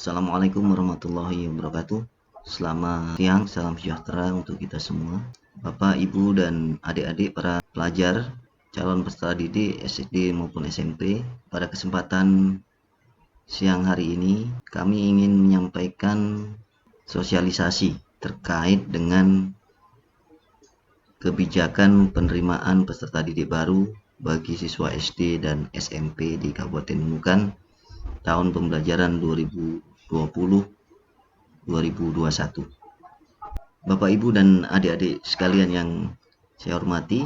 Assalamualaikum warahmatullahi wabarakatuh. Selamat siang, salam sejahtera untuk kita semua. Bapak, Ibu, dan adik-adik para pelajar, calon peserta didik SD maupun SMP. Pada kesempatan siang hari ini, kami ingin menyampaikan sosialisasi terkait dengan kebijakan penerimaan peserta didik baru bagi siswa SD dan SMP di Kabupaten Nunukan tahun pembelajaran 2020-2021. Bapak, Ibu, dan adik-adik sekalian yang saya hormati,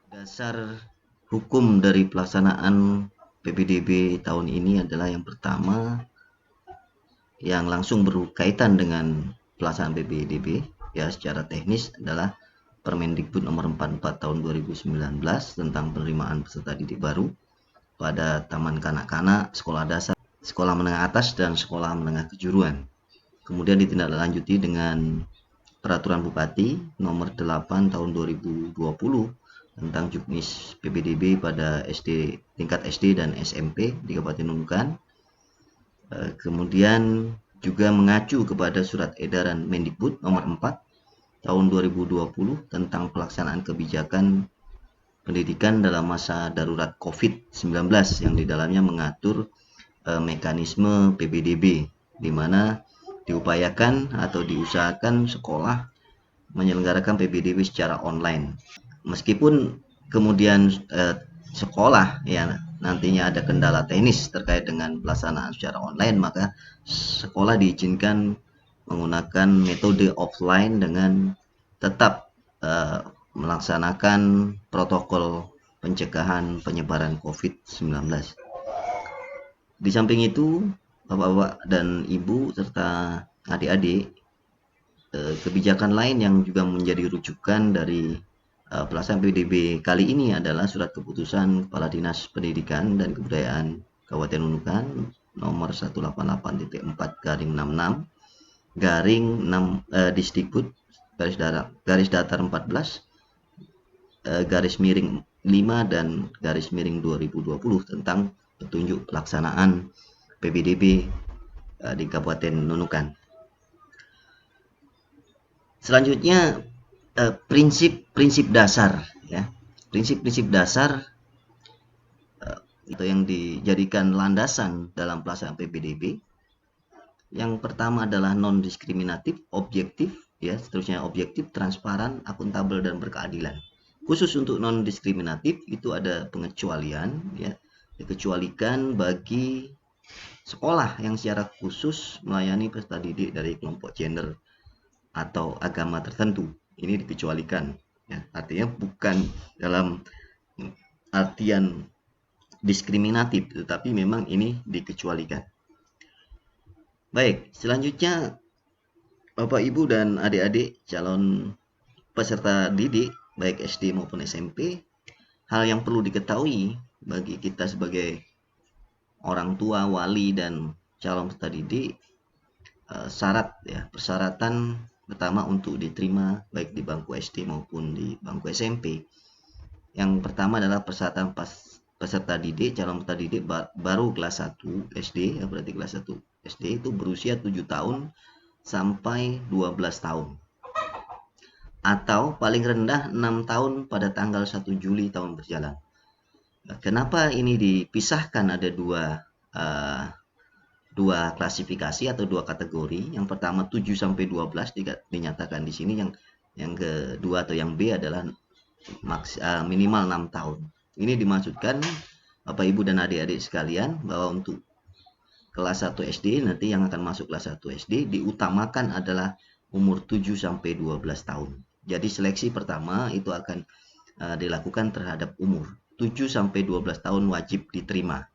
dasar hukum dari pelaksanaan PPDB tahun ini adalah yang pertama, yang langsung berkaitan dengan pelaksanaan PPDB ya secara teknis adalah Permendikbud nomor 44 tahun 2019 tentang penerimaan peserta didik baru pada taman kanak-kanak, sekolah dasar, sekolah menengah atas, dan sekolah menengah kejuruan. Kemudian ditindaklanjuti dengan Peraturan Bupati nomor 8 tahun 2020 tentang juknis PPDB pada tingkat SD dan SMP di Kabupaten Nunukan. Kemudian juga mengacu kepada Surat Edaran Mendikbud nomor 4 tahun 2020 tentang pelaksanaan kebijakan pendidikan dalam masa darurat COVID-19 yang di dalamnya mengatur mekanisme PPDB, di mana diupayakan atau diusahakan sekolah menyelenggarakan PPDB secara online. Meskipun kemudian sekolah ya nantinya ada kendala teknis terkait dengan pelaksanaan secara online, maka sekolah diizinkan menggunakan metode offline dengan tetap melaksanakan protokol pencegahan penyebaran COVID-19. Di samping itu, Bapak-bapak dan Ibu serta adik-adik, kebijakan lain yang juga menjadi rujukan dari pelaksanaan PPDB kali ini adalah Surat Keputusan Kepala Dinas Pendidikan dan Kebudayaan Kabupaten Nunukan nomor 188.4/66 garing 6 Disdikbud garis datar 14 garis miring 5 dan garis miring 2020 tentang petunjuk pelaksanaan PPDB di Kabupaten Nunukan. Selanjutnya prinsip-prinsip dasar ya. Prinsip-prinsip dasar itu yang dijadikan landasan dalam pelaksanaan PPDB. Yang pertama adalah non-diskriminatif, objektif ya, seterusnya objektif, transparan, akuntabel, dan berkeadilan. Khusus untuk non-diskriminatif itu ada pengecualian ya, dikecualikan bagi sekolah yang secara khusus melayani peserta didik dari kelompok gender atau agama tertentu. Ini dikecualikan ya, artinya bukan dalam artian diskriminatif, tetapi memang ini dikecualikan. Baik, selanjutnya Bapak, Ibu, dan adik-adik calon peserta didik baik SD maupun SMP, hal yang perlu diketahui bagi kita sebagai orang tua, wali, dan calon peserta didik, persyaratan pertama untuk diterima baik di bangku SD maupun di bangku SMP. Yang pertama adalah persyaratan peserta didik, calon peserta didik baru kelas 1 SD, ya berarti kelas 1 SD itu berusia 7 tahun sampai 12 tahun. Atau paling rendah 6 tahun pada tanggal 1 Juli tahun berjalan. Kenapa ini dipisahkan? Ada dua klasifikasi atau dua kategori. Yang pertama 7 sampai 12 dinyatakan di sini, yang kedua atau yang B adalah minimal 6 tahun. Ini dimaksudkan Bapak, Ibu, dan adik-adik sekalian bahwa untuk kelas 1 SD nanti yang akan masuk kelas 1 SD diutamakan adalah umur 7 sampai 12 tahun. Jadi seleksi pertama itu akan dilakukan terhadap umur 7 sampai 12 tahun wajib diterima.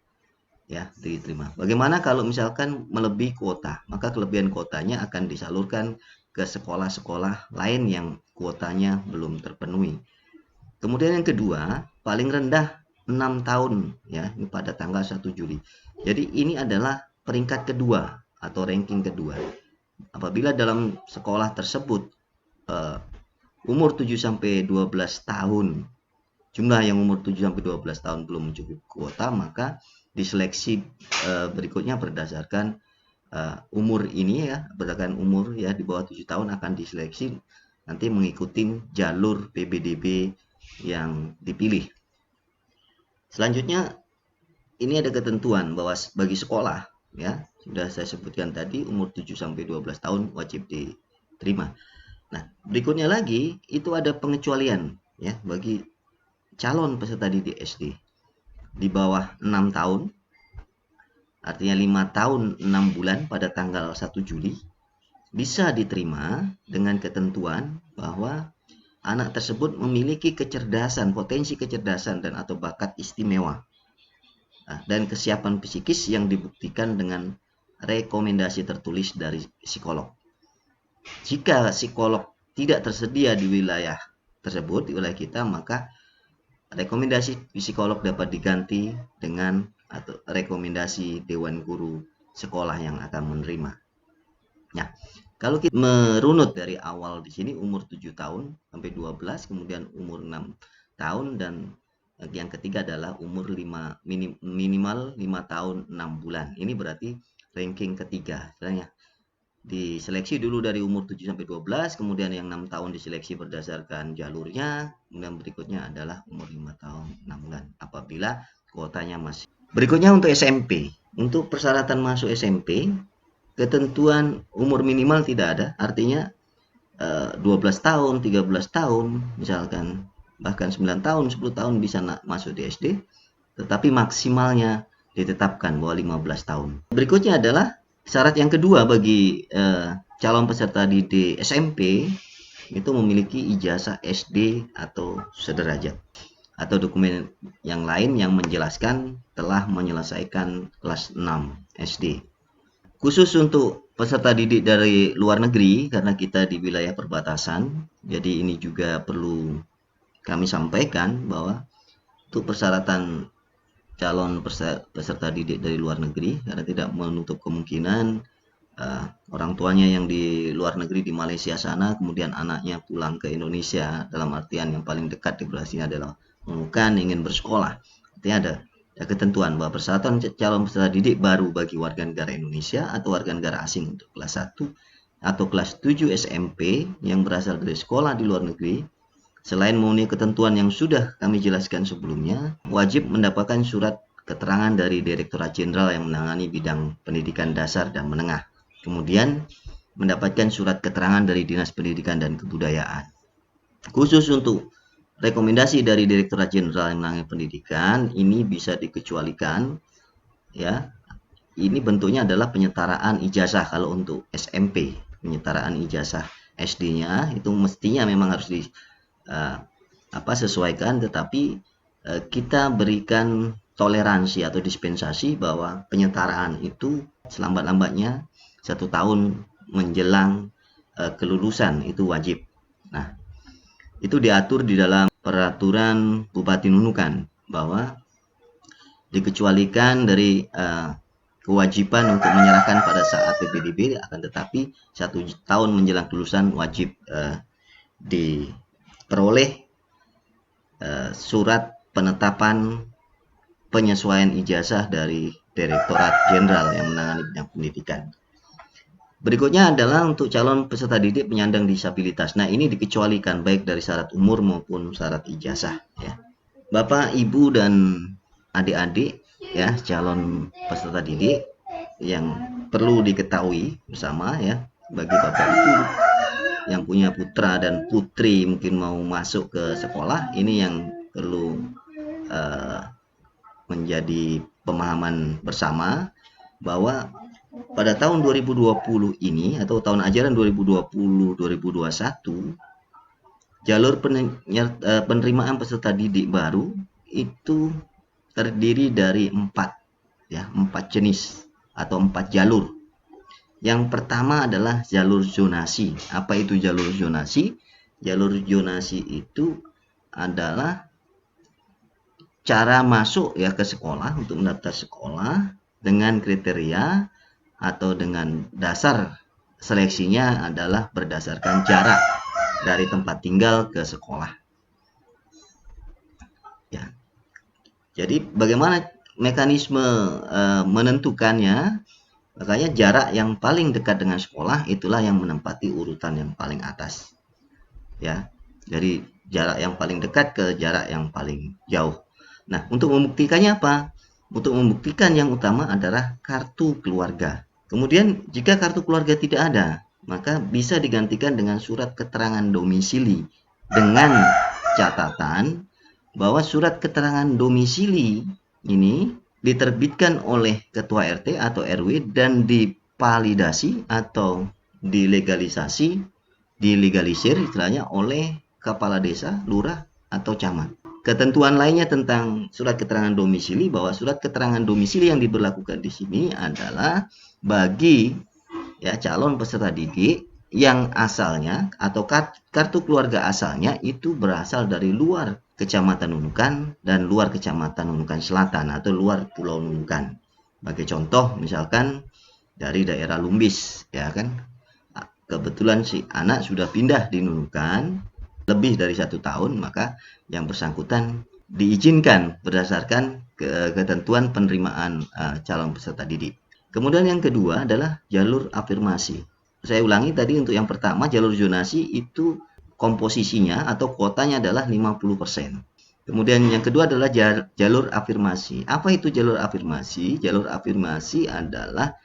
Ya, diterima. Bagaimana kalau misalkan melebihi kuota? Maka kelebihan kuotanya akan disalurkan ke sekolah-sekolah lain yang kuotanya belum terpenuhi. Kemudian yang kedua, paling rendah 6 tahun ya, ini pada tanggal 1 Juli. Jadi ini adalah peringkat kedua atau ranking kedua. Apabila dalam sekolah tersebut umur 7 sampai 12 tahun, jumlah yang umur 7 sampai 12 tahun belum mencukupi kuota, maka diseleksi berikutnya berdasarkan umur ini ya, berdasarkan umur ya di bawah 7 tahun akan diseleksi nanti mengikuti jalur PBDB yang dipilih. Selanjutnya ini ada ketentuan bahwa bagi sekolah ya, sudah saya sebutkan tadi umur 7 sampai 12 tahun wajib diterima. Nah, berikutnya lagi itu ada pengecualian ya bagi calon peserta didik SD di bawah 6 tahun, artinya 5 tahun 6 bulan pada tanggal 1 Juli, bisa diterima dengan ketentuan bahwa anak tersebut memiliki kecerdasan, potensi kecerdasan dan atau bakat istimewa dan kesiapan psikis yang dibuktikan dengan rekomendasi tertulis dari psikolog. Jika psikolog tidak tersedia di wilayah tersebut, di wilayah kita, maka rekomendasi psikolog dapat diganti dengan atau rekomendasi dewan guru sekolah yang akan menerima. Nah, kalau kita merunut dari awal di sini umur 7 tahun sampai 12, kemudian umur 6 tahun, dan yang ketiga adalah umur minimal 5 tahun 6 bulan. Ini berarti ranking ketiga. Misalnya diseleksi dulu dari umur 7 sampai 12, kemudian yang 6 tahun diseleksi berdasarkan jalurnya, kemudian berikutnya adalah umur 5 tahun 6 bulan apabila kuotanya masih. Berikutnya untuk SMP. Untuk persyaratan masuk SMP, ketentuan umur minimal tidak ada, artinya 12 tahun, 13 tahun, misalkan bahkan 9 tahun, 10 tahun bisa masuk di SD, tetapi maksimalnya ditetapkan bahwa 15 tahun. Berikutnya adalah syarat yang kedua bagi calon peserta didik SMP itu memiliki ijazah SD atau sederajat atau dokumen yang lain yang menjelaskan telah menyelesaikan kelas 6 SD. Khusus untuk peserta didik dari luar negeri, karena kita di wilayah perbatasan, jadi ini juga perlu kami sampaikan bahwa untuk persyaratan calon peserta didik dari luar negeri, karena tidak menutup kemungkinan orang tuanya yang di luar negeri di Malaysia sana, kemudian anaknya pulang ke Indonesia, dalam artian yang paling dekat definisinya adalah bukan ingin bersekolah. Artinya ada ketentuan bahwa persyaratan calon peserta didik baru bagi warga negara Indonesia atau warga negara asing untuk kelas 1 atau kelas 7 SMP yang berasal dari sekolah di luar negeri, selain memenuhi ketentuan yang sudah kami jelaskan sebelumnya, wajib mendapatkan surat keterangan dari Direktorat Jenderal yang menangani bidang pendidikan dasar dan menengah. Kemudian mendapatkan surat keterangan dari Dinas Pendidikan dan Kebudayaan. Khusus untuk rekomendasi dari Direktorat Jenderal yang menangani pendidikan, ini bisa dikecualikan ya. Ini bentuknya adalah penyetaraan ijazah. Kalau untuk SMP, penyetaraan ijazah SD-nya itu mestinya memang harus sesuaikan, tetapi kita berikan toleransi atau dispensasi bahwa penyetaraan itu selambat-lambatnya 1 tahun menjelang kelulusan itu wajib. Nah, itu diatur di dalam peraturan Bupati Nunukan bahwa dikecualikan dari kewajiban untuk menyerahkan pada saat PBDB, akan tetapi 1 tahun menjelang kelulusan wajib diperoleh surat penetapan penyesuaian ijazah dari Direktorat Jenderal yang menangani bidang pendidikan. Berikutnya adalah untuk calon peserta didik penyandang disabilitas. Nah, ini dikecualikan baik dari syarat umur maupun syarat ijazah ya. Bapak, Ibu dan adik-adik ya, calon peserta didik yang perlu diketahui bersama ya, bagi Bapak Ibu yang punya putra dan putri mungkin mau masuk ke sekolah, ini yang perlu menjadi pemahaman bersama bahwa pada tahun 2020 ini atau tahun ajaran 2020-2021, jalur penerimaan peserta didik baru itu terdiri dari 4 jenis atau 4 jalur. Yang pertama adalah jalur zonasi. Apa itu jalur zonasi? Jalur zonasi itu adalah cara masuk ya ke sekolah, untuk mendaftar sekolah dengan kriteria atau dengan dasar seleksinya adalah berdasarkan jarak dari tempat tinggal ke sekolah. Ya. Jadi bagaimana mekanisme menentukannya? Makanya jarak yang paling dekat dengan sekolah itulah yang menempati urutan yang paling atas. Ya, dari jarak yang paling dekat ke jarak yang paling jauh. Nah, untuk membuktikannya apa? Untuk membuktikan yang utama adalah kartu keluarga. Kemudian jika kartu keluarga tidak ada, maka bisa digantikan dengan surat keterangan domisili dengan catatan bahwa surat keterangan domisili ini diterbitkan oleh ketua RT atau RW dan divalidasi atau dilegalisasi, dilegalisir istilahnya oleh kepala desa, lurah, atau camat. Ketentuan lainnya tentang surat keterangan domisili bahwa surat keterangan domisili yang diberlakukan di sini adalah bagi ya calon peserta didik yang asalnya atau kartu keluarga asalnya itu berasal dari luar Kecamatan Nunukan dan luar Kecamatan Nunukan Selatan atau luar Pulau Nunukan. Sebagai contoh misalkan dari daerah Lumbis, ya kan, kebetulan si anak sudah pindah di Nunukan lebih dari 1 tahun, maka yang bersangkutan diizinkan berdasarkan ketentuan penerimaan calon peserta didik. Kemudian yang kedua adalah jalur afirmasi. Saya ulangi tadi, untuk yang pertama jalur zonasi itu komposisinya atau kuotanya adalah 50%. Kemudian yang kedua adalah jalur afirmasi. Apa itu jalur afirmasi? Jalur afirmasi adalah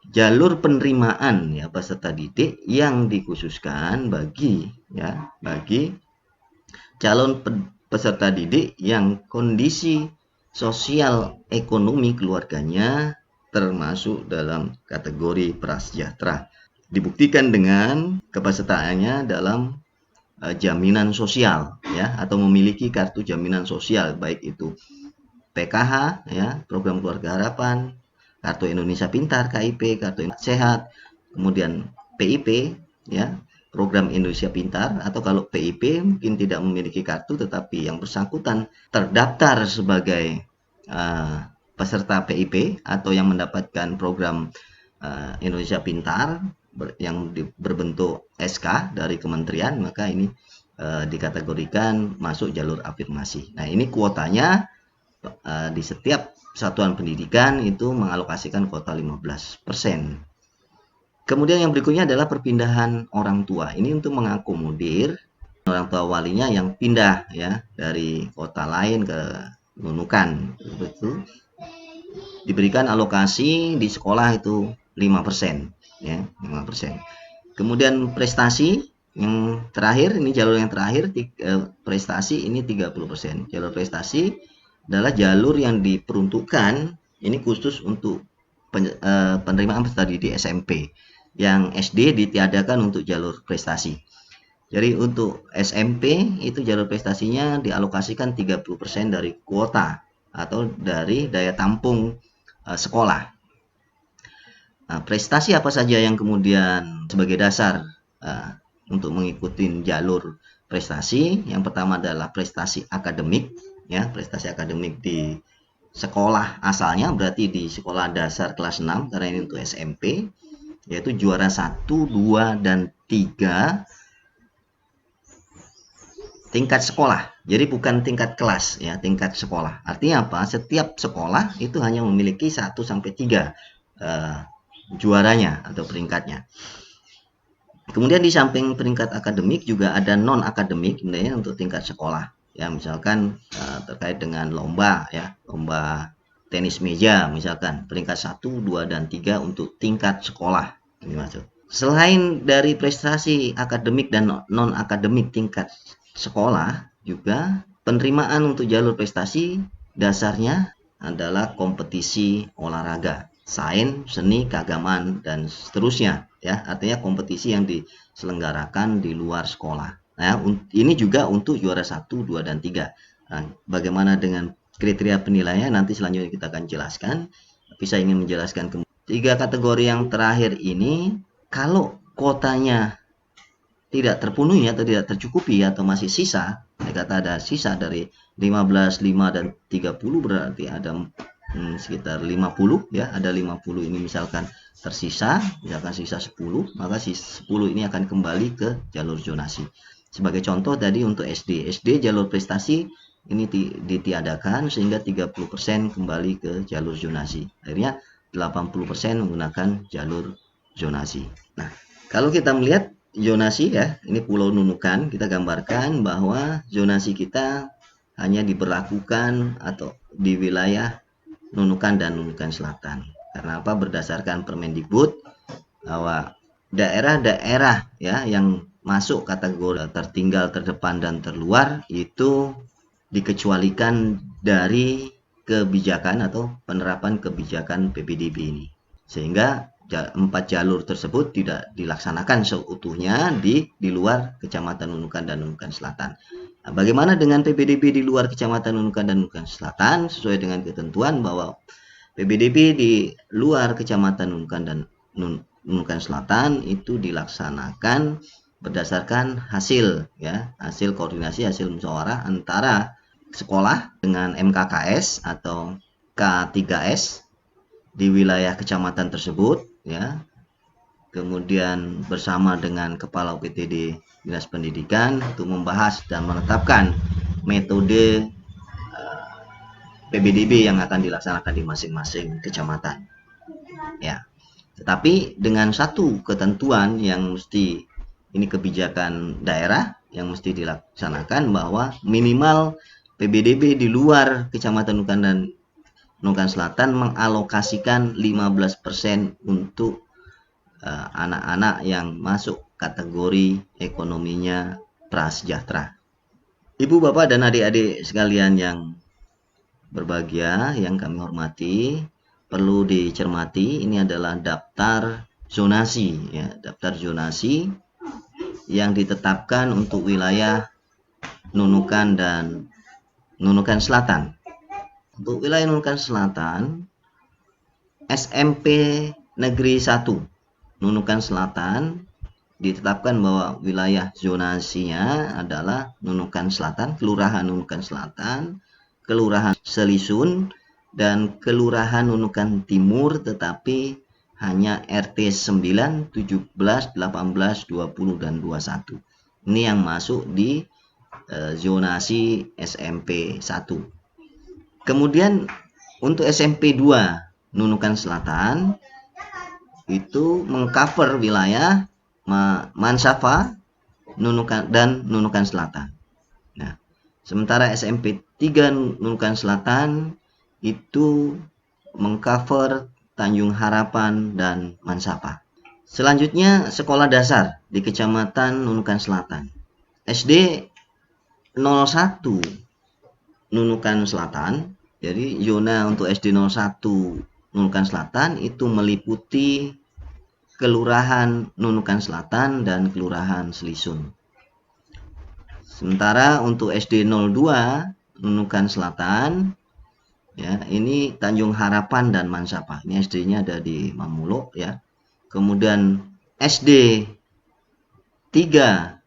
jalur penerimaan ya peserta didik yang dikhususkan bagi calon peserta didik yang kondisi sosial ekonomi keluarganya termasuk dalam kategori prasejahtera. Dibuktikan dengan kepesertaannya dalam jaminan sosial ya, atau memiliki kartu jaminan sosial, baik itu PKH ya, program keluarga harapan, kartu Indonesia Pintar KIP, kartu sehat, kemudian PIP ya, program Indonesia Pintar, atau kalau PIP mungkin tidak memiliki kartu tetapi yang bersangkutan terdaftar sebagai peserta PIP atau yang mendapatkan program Indonesia Pintar yang berbentuk SK dari kementerian, maka ini dikategorikan masuk jalur afirmasi. Nah, ini kuotanya di setiap satuan pendidikan itu mengalokasikan kuota 15%. Kemudian yang berikutnya adalah perpindahan orang tua. Ini untuk mengakomodir orang tua walinya yang pindah ya dari kota lain ke Nunukan. Betul. Diberikan alokasi di sekolah itu 5%. Ya, 5%. Kemudian prestasi yang terakhir, ini jalur yang terakhir, prestasi ini 30%. Jalur prestasi adalah jalur yang diperuntukkan ini khusus untuk penerimaan peserta didik SMP. Yang SD ditiadakan untuk jalur prestasi. Jadi untuk SMP itu jalur prestasinya dialokasikan 30% dari kuota atau dari daya tampung sekolah. Prestasi apa saja yang kemudian sebagai dasar untuk mengikuti jalur prestasi? Yang pertama adalah prestasi akademik ya, prestasi akademik di sekolah asalnya, berarti di sekolah dasar kelas 6 karena ini untuk SMP, yaitu juara 1, 2, dan 3 tingkat sekolah. Jadi bukan tingkat kelas ya, tingkat sekolah. Artinya apa? Setiap sekolah itu hanya memiliki 1 sampai 3 juaranya atau peringkatnya. Kemudian di samping peringkat akademik juga ada non akademik sebenarnya untuk tingkat sekolah. Ya, misalkan terkait dengan lomba ya, lomba tenis meja misalkan peringkat 1, 2, dan 3 untuk tingkat sekolah. Ini maksud. Selain dari prestasi akademik dan non akademik tingkat sekolah, juga penerimaan untuk jalur prestasi dasarnya adalah kompetisi olahraga, sains, seni, keagamaan, dan seterusnya ya, artinya kompetisi yang diselenggarakan di luar sekolah. Nah, ini juga untuk juara 1, 2, dan 3. Nah, bagaimana dengan kriteria penilaiannya nanti selanjutnya kita akan jelaskan. Tapi saya ingin menjelaskan 3 kategori yang terakhir ini, kalau kuotanya tidak terpenuhi atau tidak tercukupi atau masih sisa, kata ada sisa dari 15, 5, dan 30, berarti ada sekitar 50 ya, ada 50 ini misalkan tersisa, misalkan sisa 10, maka 10 ini akan kembali ke jalur zonasi. Sebagai contoh tadi untuk SD jalur prestasi ini ditiadakan sehingga 30% kembali ke jalur zonasi. Akhirnya 80% menggunakan jalur zonasi. Nah, kalau kita melihat zonasi ya, ini Pulau Nunukan, kita gambarkan bahwa zonasi kita hanya diberlakukan atau di wilayah Nunukan dan Nunukan Selatan. Karena apa? Berdasarkan Permendikbud bahwa daerah-daerah ya yang masuk kategori tertinggal, terdepan dan terluar itu dikecualikan dari kebijakan atau penerapan kebijakan PPDB ini. Sehingga 4 jalur tersebut tidak dilaksanakan seutuhnya di luar Kecamatan Nunukan dan Nunukan Selatan. Nah, bagaimana dengan PPDB di luar Kecamatan Nunukan dan Nunukan Selatan? Sesuai dengan ketentuan bahwa PPDB di luar Kecamatan Nunukan dan Nunukan Selatan itu dilaksanakan berdasarkan hasil koordinasi, hasil musyawarah antara sekolah dengan MKKS atau K3S di wilayah kecamatan tersebut ya. Kemudian bersama dengan Kepala UPTD Dinas Pendidikan untuk membahas dan menetapkan metode PPDB yang akan dilaksanakan di masing-masing kecamatan. Ya. Tetapi dengan satu ketentuan yang mesti ini kebijakan daerah yang mesti dilaksanakan bahwa minimal PPDB di luar Kecamatan Nunukan dan Nunukan Selatan mengalokasikan 15% untuk anak-anak yang masuk kategori ekonominya prasejahtera. Ibu, Bapak, dan adik-adik sekalian yang berbahagia, yang kami hormati, perlu dicermati ini adalah daftar zonasi ya, daftar zonasi yang ditetapkan untuk wilayah Nunukan dan Nunukan Selatan. Untuk wilayah Nunukan Selatan, SMP Negeri 1 Nunukan Selatan ditetapkan bahwa wilayah zonasinya adalah Nunukan Selatan, Kelurahan Nunukan Selatan, Kelurahan Selisun, dan Kelurahan Nunukan Timur, tetapi hanya RT 9, 17, 18, 20, dan 21. Ini yang masuk di zonasi SMP 1. Kemudian untuk SMP 2 Nunukan Selatan itu mengcover wilayah Mansafa, Nunukan dan Nunukan Selatan. Nah, sementara SMP 3 Nunukan Selatan itu mengcover Tanjung Harapan dan Mansapa. Selanjutnya sekolah dasar di Kecamatan Nunukan Selatan. SD 01 Nunukan Selatan. Jadi zona untuk SD 01 Nunukan Selatan itu meliputi Kelurahan Nunukan Selatan dan Kelurahan Selisun. Sementara untuk SD 02 Nunukan Selatan ya, ini Tanjung Harapan dan Mansapa. Ini SD-nya ada di Mamulok ya. Kemudian SD 3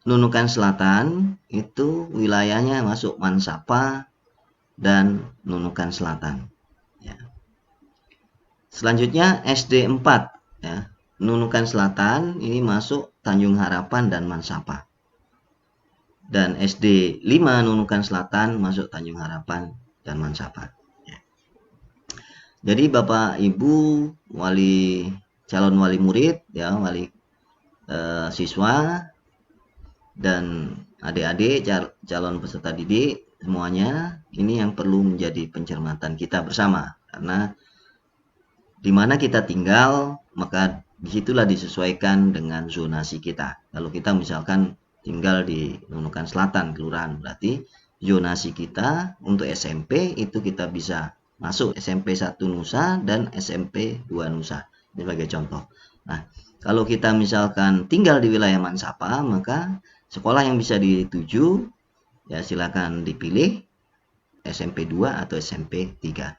Nunukan Selatan itu wilayahnya masuk Mansapa dan Nunukan Selatan ya. Selanjutnya SD 4 ya, Nunukan Selatan ini masuk Tanjung Harapan dan Mansapa. Dan SD 5 Nunukan Selatan masuk Tanjung Harapan dan Mansapa. Ya. Jadi Bapak Ibu calon wali murid ya, wali siswa dan adik-adik calon peserta didik semuanya, ini yang perlu menjadi pencermatan kita bersama, karena di mana kita tinggal maka disitulah disesuaikan dengan zonasi kita. Kalau kita misalkan tinggal di Nunukan Selatan kelurahan, berarti zonasi kita untuk SMP itu kita bisa masuk SMP 1 Nusa dan SMP 2 Nusa. Ini sebagai contoh. Nah, kalau kita misalkan tinggal di wilayah Mansapa, maka sekolah yang bisa dituju ya silakan dipilih SMP 2 atau SMP 3.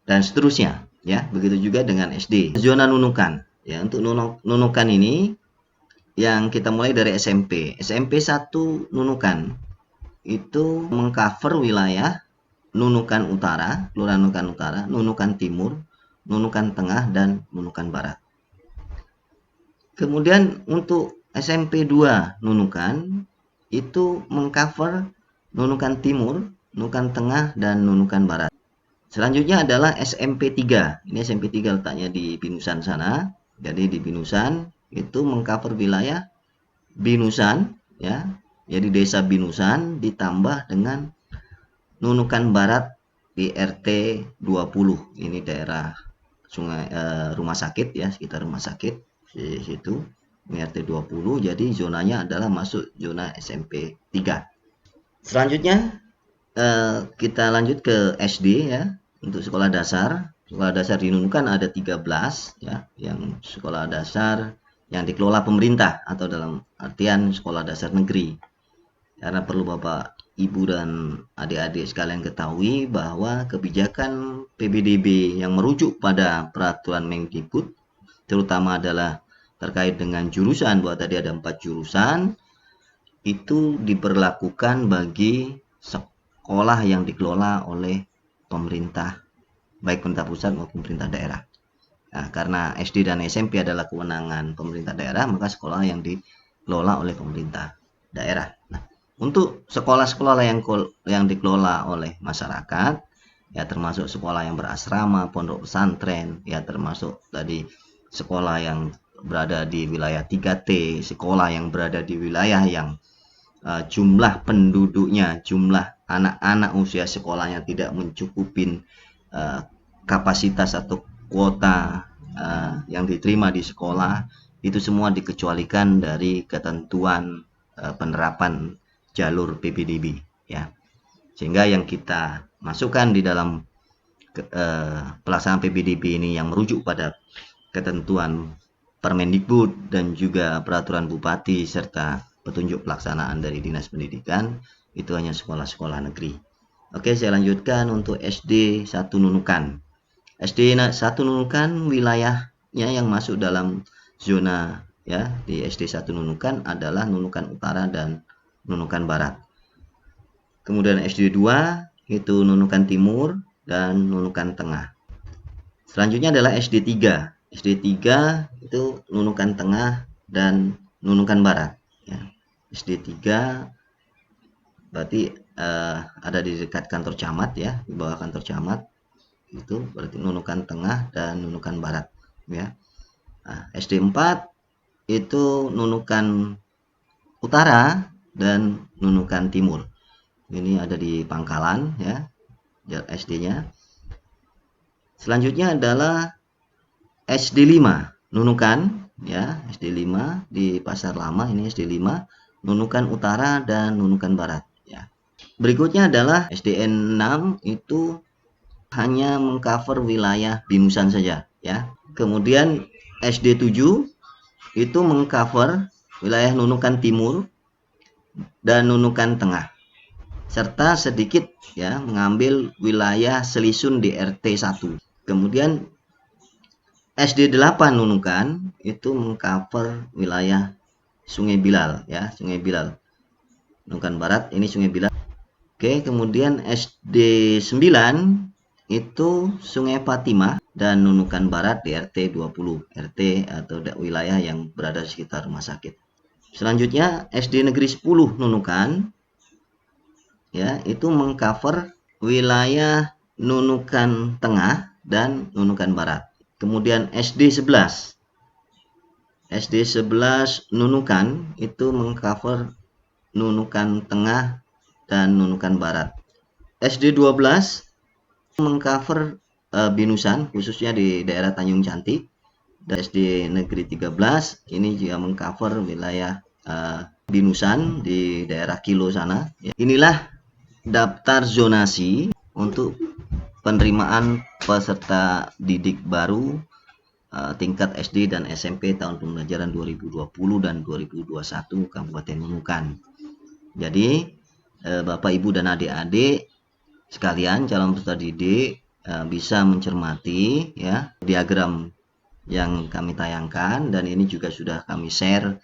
Dan seterusnya ya. Begitu juga dengan SD. Zona Nunukan. Ya, untuk Nunukan ini yang kita mulai dari SMP 1 Nunukan itu mengcover wilayah Nunukan Utara, Kelurahan Nunukan Utara, Nunukan Timur, Nunukan Tengah, dan Nunukan Barat. Kemudian untuk SMP 2 Nunukan itu mengcover Nunukan Timur, Nunukan Tengah, dan Nunukan Barat. Selanjutnya adalah SMP 3. Ini SMP 3 letaknya di Binusan sana. Jadi di Binusan itu mengcover wilayah Binusan ya. Jadi desa Binusan ditambah dengan Nunukan Barat di RT 20. Ini daerah rumah sakit ya, sekitar rumah sakit di situ. Ini RT 20. Jadi zonanya adalah masuk zona SMP 3. Selanjutnya kita lanjut ke SD ya. Untuk sekolah dasar di Nunukan ada 13 ya, yang sekolah dasar yang dikelola pemerintah atau dalam artian sekolah dasar negeri. Karena perlu Bapak, Ibu dan adik-adik sekalian ketahui bahwa kebijakan PBDB yang merujuk pada peraturan Mendikbud terutama adalah terkait dengan jurusan, bahwa tadi ada 4 jurusan itu diberlakukan bagi sekolah yang dikelola oleh pemerintah, baik pemerintah pusat maupun pemerintah daerah. Nah, karena SD dan SMP adalah kewenangan pemerintah daerah, maka sekolah yang dikelola oleh pemerintah daerah. Nah, untuk sekolah-sekolah yang dikelola oleh masyarakat, ya termasuk sekolah yang berasrama, pondok pesantren, ya termasuk tadi sekolah yang berada di wilayah 3T, sekolah yang berada di wilayah yang jumlah penduduknya, jumlah anak-anak usia sekolahnya tidak mencukupin kapasitas atau kuota yang diterima di sekolah, itu semua dikecualikan dari ketentuan penerapan jalur PPDB ya. Sehingga yang kita masukkan di dalam pelaksanaan PPDB ini yang merujuk pada ketentuan Permendikbud dan juga peraturan bupati serta petunjuk pelaksanaan dari Dinas Pendidikan, itu hanya sekolah-sekolah negeri. Oke, saya lanjutkan untuk SD 1 Nunukan. SD 1 Nunukan wilayahnya yang masuk dalam zona ya di SD 1 Nunukan adalah Nunukan Utara dan Nunukan Barat. Kemudian SD 2 itu Nunukan Timur dan Nunukan Tengah. Selanjutnya adalah SD 3. SD 3 itu Nunukan Tengah dan Nunukan Barat ya. SD 3 berarti ada di dekat kantor camat ya, di bawah kantor camat. Itu berarti Nunukan Tengah dan Nunukan Barat ya. Nah, SD 4 itu Nunukan Utara dan Nunukan Timur. Ini ada di Pangkalan ya, SD-nya. Selanjutnya adalah SD 5 Nunukan ya, SD 5 di Pasar Lama, ini SD 5 Nunukan Utara dan Nunukan Barat ya. Berikutnya adalah SDN 6 itu hanya mengcover wilayah Binusan saja ya. Kemudian SD 7 itu mengcover wilayah Nunukan Timur dan Nunukan Tengah serta sedikit ya mengambil wilayah Selisun di RT 1. Kemudian SD 8 Nunukan itu mengcover wilayah Sungai Bilal ya, Sungai Bilal. Nunukan Barat ini Sungai Bilal. Oke, kemudian SD 9 itu Sungai Fatimah dan Nunukan Barat di RT 20, RT atau wilayah yang berada di sekitar rumah sakit. Selanjutnya SD Negeri 10 Nunukan ya, itu mengcover wilayah Nunukan Tengah dan Nunukan Barat. Kemudian SD 11 Nunukan itu mengcover Nunukan Tengah dan Nunukan Barat. SD 12 mengcover Binusan khususnya di daerah Tanjung Cantik. Dan SD Negeri 13 ini juga mengcover wilayah Binusan di daerah Kilo sana. Inilah daftar zonasi untuk penerimaan peserta didik baru tingkat SD dan SMP tahun pembelajaran 2020 dan 2021 Kabupaten Nunukan. Jadi Bapak Ibu dan adik-adik sekalian calon peserta didik bisa mencermati ya diagram yang kami tayangkan, dan ini juga sudah kami share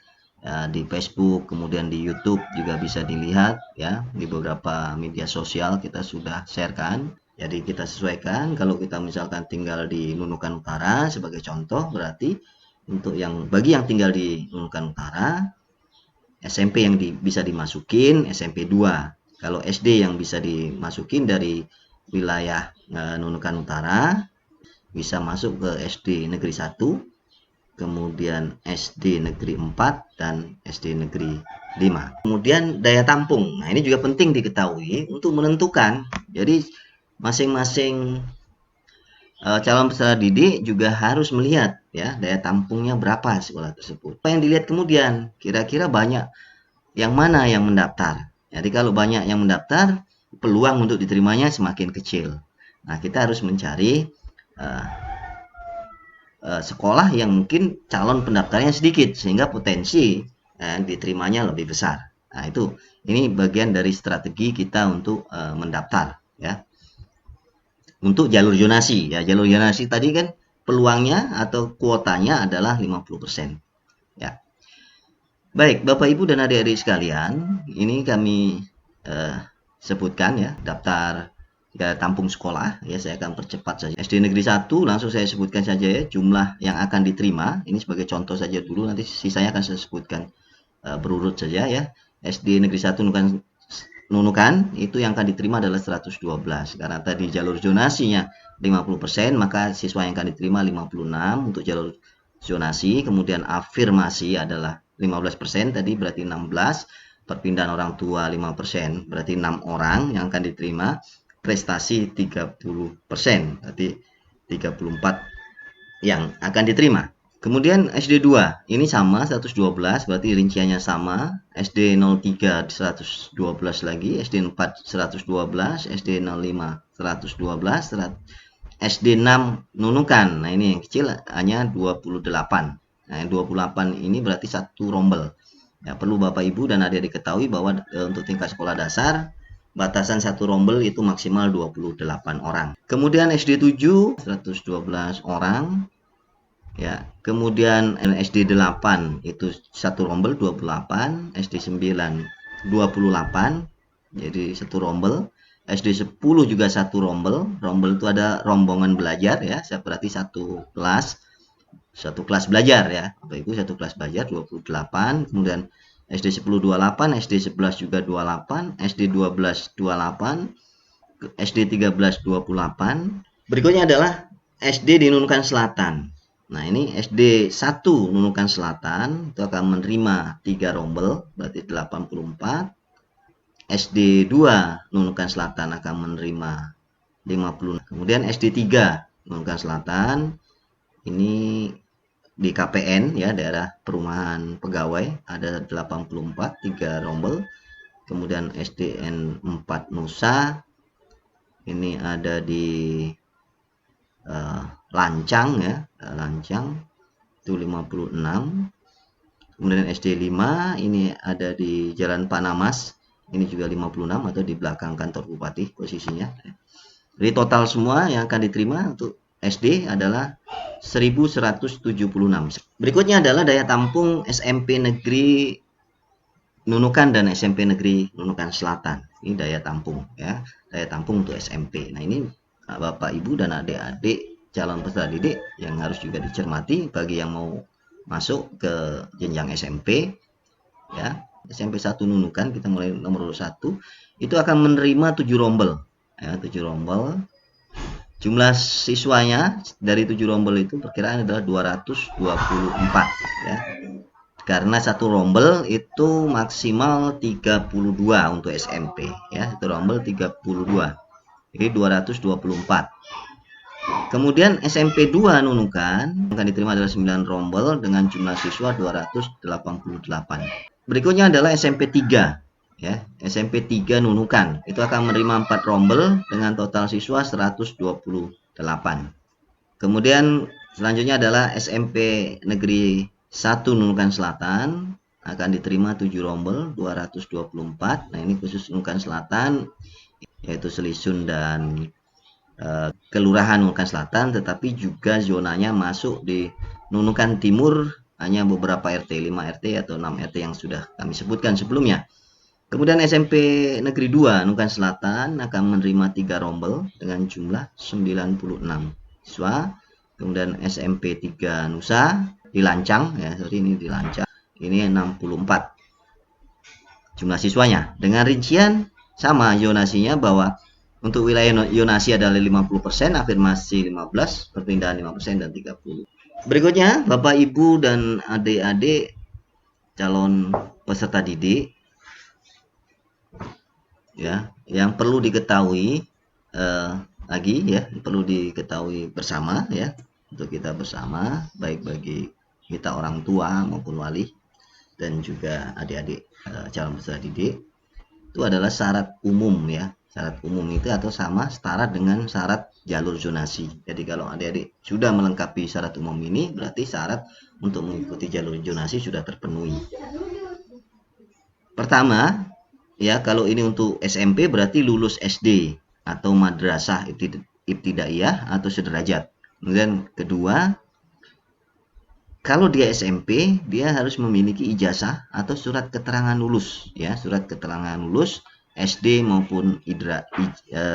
di Facebook, kemudian di YouTube juga bisa dilihat ya, di beberapa media sosial kita sudah sharekan. Jadi kita sesuaikan, kalau kita misalkan tinggal di Nunukan Utara sebagai contoh, berarti untuk bagi yang tinggal di Nunukan Utara, SMP yang bisa dimasukin SMP 2. Kalau SD yang bisa dimasukin dari wilayah Nunukan Utara bisa masuk ke SD Negeri 1, kemudian SD Negeri 4, dan SD Negeri 5. Kemudian daya tampung. Nah, ini juga penting diketahui untuk menentukan. Jadi masing-masing calon peserta didik juga harus melihat ya daya tampungnya berapa sekolah tersebut. Apa yang dilihat kemudian, kira-kira banyak yang mana yang mendaftar. Jadi kalau banyak yang mendaftar, peluang untuk diterimanya semakin kecil. Nah, kita harus mencari sekolah yang mungkin calon pendaftarnya sedikit sehingga potensi diterimanya lebih besar. Nah, ini bagian dari strategi kita untuk mendaftar ya. Untuk jalur zonasi ya, jalur zonasi tadi kan peluangnya atau kuotanya adalah 50% ya. Baik, Bapak Ibu dan adik-adik sekalian, ini kami sebutkan ya daftar ya, tampung sekolah ya. Saya akan percepat saja. SD Negeri 1 langsung saya sebutkan saja ya jumlah yang akan diterima. Ini sebagai contoh saja dulu, nanti sisanya akan saya sebutkan berurut saja ya. SD Negeri 1 Nunukan itu yang akan diterima adalah 112. Karena tadi jalur zonasinya 50%, maka siswa yang akan diterima 56 untuk jalur zonasi. Kemudian afirmasi adalah 15%, tadi berarti 16. Perpindahan orang tua 5%, berarti 6 orang yang akan diterima. Prestasi 30%, berarti 34 yang akan diterima. Kemudian SD 2 ini sama 112, berarti rinciannya sama. SD 03 112 lagi, SD 4 112, SD 05 112, SD 6 Nunukan. Nah, ini yang kecil hanya 28. Nah, yang 28 ini berarti satu rombel. Ya, perlu Bapak Ibu dan adik-adik ketahui bahwa untuk tingkat sekolah dasar batasan satu rombel itu maksimal 28 orang. Kemudian SD 7 112 orang. Ya, kemudian SD 8 itu satu rombel 28, SD 9 28, jadi satu rombel. SD 10 juga satu rombel. Rombel itu ada rombongan belajar ya, berarti satu kelas belajar ya. Bapak Ibu, satu kelas belajar 28. Kemudian SD 10 28, SD 11 juga 28, SD 12 28, SD 13 28. Berikutnya adalah SD di Nunukan Selatan. Nah, ini SD 1 Nunukan Selatan itu akan menerima 3 rombel, berarti 84. SD 2 Nunukan Selatan akan menerima 50. Kemudian SD 3 Nunukan Selatan ini di KPN ya, daerah perumahan pegawai, ada 84, 3 rombel. Kemudian SDN 4 Nusa ini ada di Lancang ya, Lancang itu 56. Kemudian SD 5 ini ada di Jalan Panamas, ini juga 56 atau di belakang kantor bupati posisinya. Jadi total semua yang akan diterima untuk SD adalah 1176. Berikutnya adalah daya tampung SMP Negeri Nunukan dan SMP Negeri Nunukan Selatan. Ini daya tampung ya, daya tampung untuk SMP. Nah, ini Bapak Ibu dan adik-adik calon peserta didik yang harus juga dicermati bagi yang mau masuk ke jenjang SMP ya. SMP 1 Nunukan, kita mulai nomor 1, itu akan menerima 7 rombel ya, 7 rombel. Jumlah siswanya dari 7 rombel itu perkiraan adalah 224 ya. Karena satu rombel itu maksimal 32 untuk SMP ya, satu rombel 32. Jadi 224. Kemudian SMP 2 Nunukan akan diterima adalah 9 rombel dengan jumlah siswa 288. Berikutnya adalah SMP 3 ya. SMP 3 Nunukan itu akan menerima 4 rombel dengan total siswa 128. Kemudian selanjutnya adalah SMP Negeri 1 Nunukan Selatan akan diterima 7 rombel 224. Nah, ini khusus Nunukan Selatan, yaitu Selisun dan Kelurahan Nunukan Selatan, tetapi juga zonanya masuk di Nunukan Timur, hanya beberapa RT, 5 RT atau 6 RT yang sudah kami sebutkan sebelumnya. Kemudian SMP Negeri 2 Nunukan Selatan akan menerima 3 rombel dengan jumlah 96 siswa. Kemudian SMP 3 Nusa di Lancang ya, ini di Lancang, ini 64 jumlah siswanya, dengan rincian sama zonasinya bahwa Untuk wilayah zonasi adalah 50%, afirmasi 15%, perpindahan 5% dan 30%. Berikutnya, Bapak Ibu dan adik-adik calon peserta didik, ya, yang perlu diketahui lagi ya, perlu diketahui bersama ya, untuk kita bersama, baik bagi kita orang tua maupun wali dan juga adik-adik calon peserta didik, itu adalah syarat umum ya. Syarat umum itu atau sama setara dengan syarat jalur zonasi. Jadi kalau adik-adik sudah melengkapi syarat umum ini, berarti syarat untuk mengikuti jalur zonasi sudah terpenuhi. Pertama, ya kalau ini untuk SMP berarti lulus SD atau madrasah ibtidaiyah atau sederajat. Kemudian kedua, kalau dia SMP, dia harus memiliki ijazah atau surat keterangan lulus, ya, surat keterangan lulus SD maupun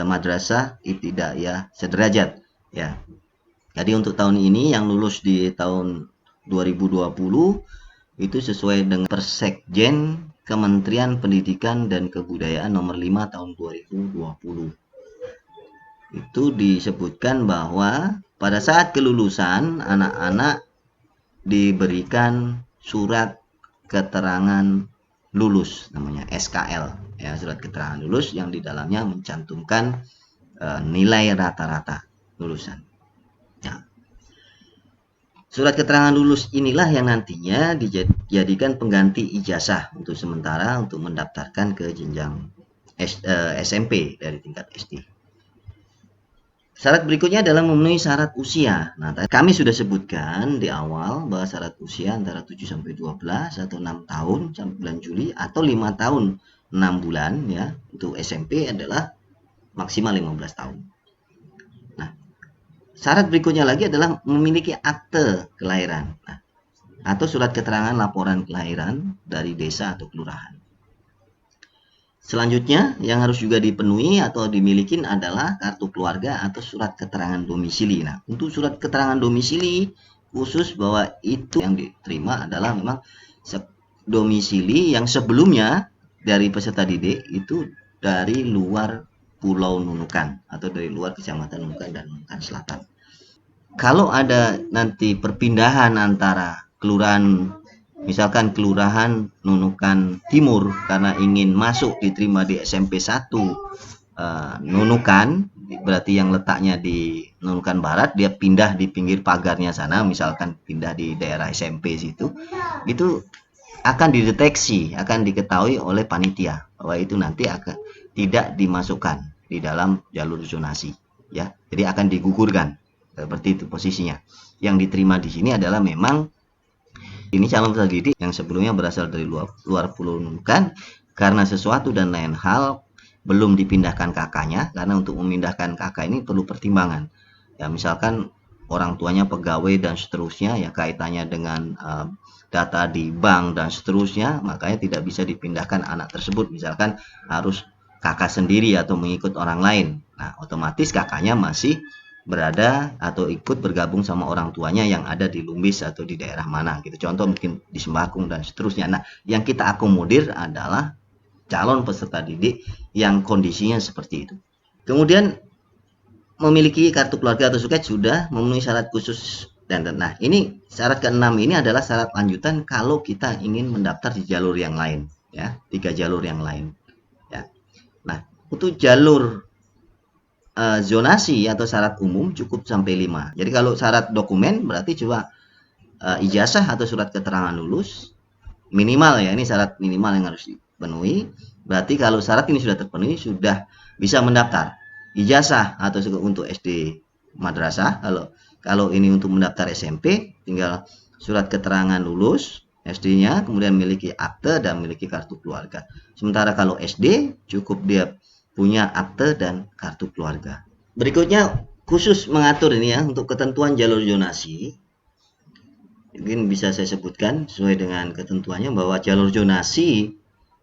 madrasah ibtidaiyah sederajat, ya. Jadi untuk tahun ini yang lulus di tahun 2020 itu sesuai dengan Persekjen Kementerian Pendidikan dan Kebudayaan nomor 5 tahun 2020. Itu disebutkan bahwa pada saat kelulusan anak-anak diberikan surat keterangan lulus, namanya SKL ya, surat keterangan lulus yang di dalamnya mencantumkan nilai rata-rata lulusan ya. Surat keterangan lulus inilah yang nantinya dijadikan pengganti ijazah untuk sementara untuk mendaftarkan ke jenjang SMP dari tingkat SD. Syarat berikutnya adalah memenuhi syarat usia. Nah, kami sudah sebutkan di awal bahwa syarat usia antara 7-12 atau 6 tahun sampai bulan Juli atau 5 tahun 6 bulan ya. Untuk SMP adalah maksimal 15 tahun. Nah, syarat berikutnya lagi adalah memiliki akte kelahiran. Nah, atau surat keterangan laporan kelahiran dari desa atau kelurahan. Selanjutnya yang harus juga dipenuhi atau dimiliki adalah kartu keluarga atau surat keterangan domisili. Nah, untuk surat keterangan domisili khusus bahwa itu yang diterima adalah memang domisili yang sebelumnya dari peserta didik itu dari luar Pulau Nunukan atau dari luar Kecamatan Nunukan dan Nunukan Selatan. Kalau ada nanti perpindahan antara kelurahan, misalkan kelurahan Nunukan Timur karena ingin masuk diterima di SMP 1 Nunukan, berarti yang letaknya di Nunukan Barat, dia pindah di pinggir pagarnya sana, misalkan pindah di daerah SMP situ, itu akan dideteksi, akan diketahui oleh panitia bahwa itu nanti akan tidak dimasukkan di dalam jalur zonasi ya. Jadi akan digugurkan. Seperti itu posisinya. Yang diterima di sini adalah memang ini calon peserta didik yang sebelumnya berasal dari luar Pulau Nunukan karena sesuatu dan lain hal belum dipindahkan kakaknya, karena untuk memindahkan kakak ini perlu pertimbangan. Ya misalkan orang tuanya pegawai dan seterusnya, ya kaitannya dengan data di bank dan seterusnya, makanya tidak bisa dipindahkan anak tersebut. Misalkan harus kakak sendiri atau mengikut orang lain. Nah, otomatis kakaknya masih berada atau ikut bergabung sama orang tuanya yang ada di Lumbis atau di daerah mana gitu. Contoh mungkin di Sembakung dan seterusnya. Nah, yang kita akomodir adalah calon peserta didik yang kondisinya seperti itu. Kemudian memiliki kartu keluarga atau suket sudah memenuhi syarat khusus dan nah ini syarat ke-6 ini adalah syarat lanjutan kalau kita ingin mendaftar di jalur yang lain ya, 3 jalur yang lain ya. Nah, untuk jalur zonasi atau syarat umum cukup sampai 5. Jadi kalau syarat dokumen berarti coba ijazah atau surat keterangan lulus minimal ya, ini syarat minimal yang harus dipenuhi. Berarti kalau syarat ini sudah terpenuhi sudah bisa mendaftar. Ijazah atau untuk SD madrasah, kalau ini untuk mendaftar SMP tinggal surat keterangan lulus SD-nya, kemudian memiliki akte dan memiliki kartu keluarga. Sementara kalau SD cukup dia punya akte dan kartu keluarga. Berikutnya khusus mengatur ini ya untuk ketentuan jalur zonasi. Mungkin bisa saya sebutkan sesuai dengan ketentuannya bahwa jalur zonasi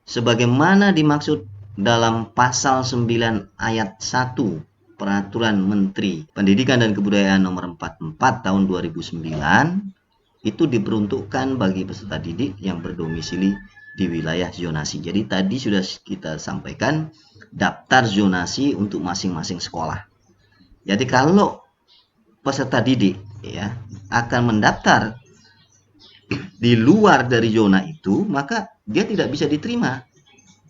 sebagaimana dimaksud dalam pasal 9 ayat 1 Peraturan Menteri Pendidikan dan Kebudayaan nomor 44 tahun 2009 itu diperuntukkan bagi peserta didik yang berdomisili di wilayah zonasi. Jadi tadi sudah kita sampaikan daftar zonasi untuk masing-masing sekolah. Jadi kalau peserta didik ya akan mendaftar di luar dari zona itu, maka dia tidak bisa diterima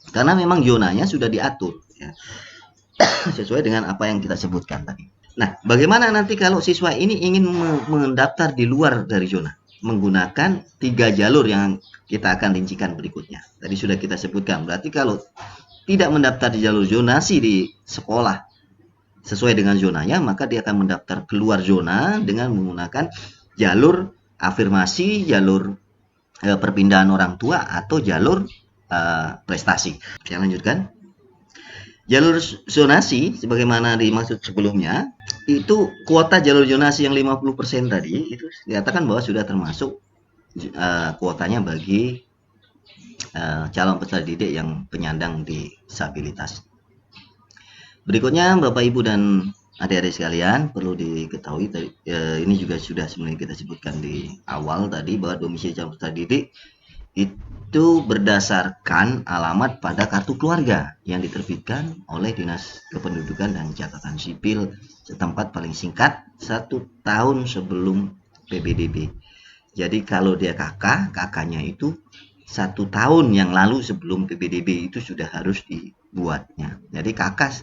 karena memang zonanya sudah diatur ya, sesuai dengan apa yang kita sebutkan tadi. Nah, bagaimana nanti kalau siswa ini ingin mendaftar di luar dari zona? Menggunakan 3 jalur yang kita akan rincikan berikutnya. Tadi sudah kita sebutkan. Berarti kalau tidak mendaftar di jalur zonasi di sekolah sesuai dengan zonanya, maka dia akan mendaftar keluar zona dengan menggunakan jalur afirmasi, jalur perpindahan orang tua, atau jalur prestasi. Saya lanjutkan. Jalur zonasi sebagaimana dimaksud sebelumnya, itu kuota jalur zonasi yang 50% tadi itu dikatakan bahwa sudah termasuk kuotanya bagi calon peserta didik yang penyandang disabilitas. Berikutnya Bapak Ibu dan adik-adik sekalian, perlu diketahui ini juga sudah sebenarnya kita sebutkan di awal tadi, bahwa domisili calon peserta didik itu berdasarkan alamat pada kartu keluarga yang diterbitkan oleh Dinas Kependudukan dan Catatan Sipil setempat paling singkat 1 tahun sebelum PBDB. Jadi kalau dia kakaknya itu 1 tahun yang lalu sebelum PBDB itu sudah harus dibuatnya. Jadi kakak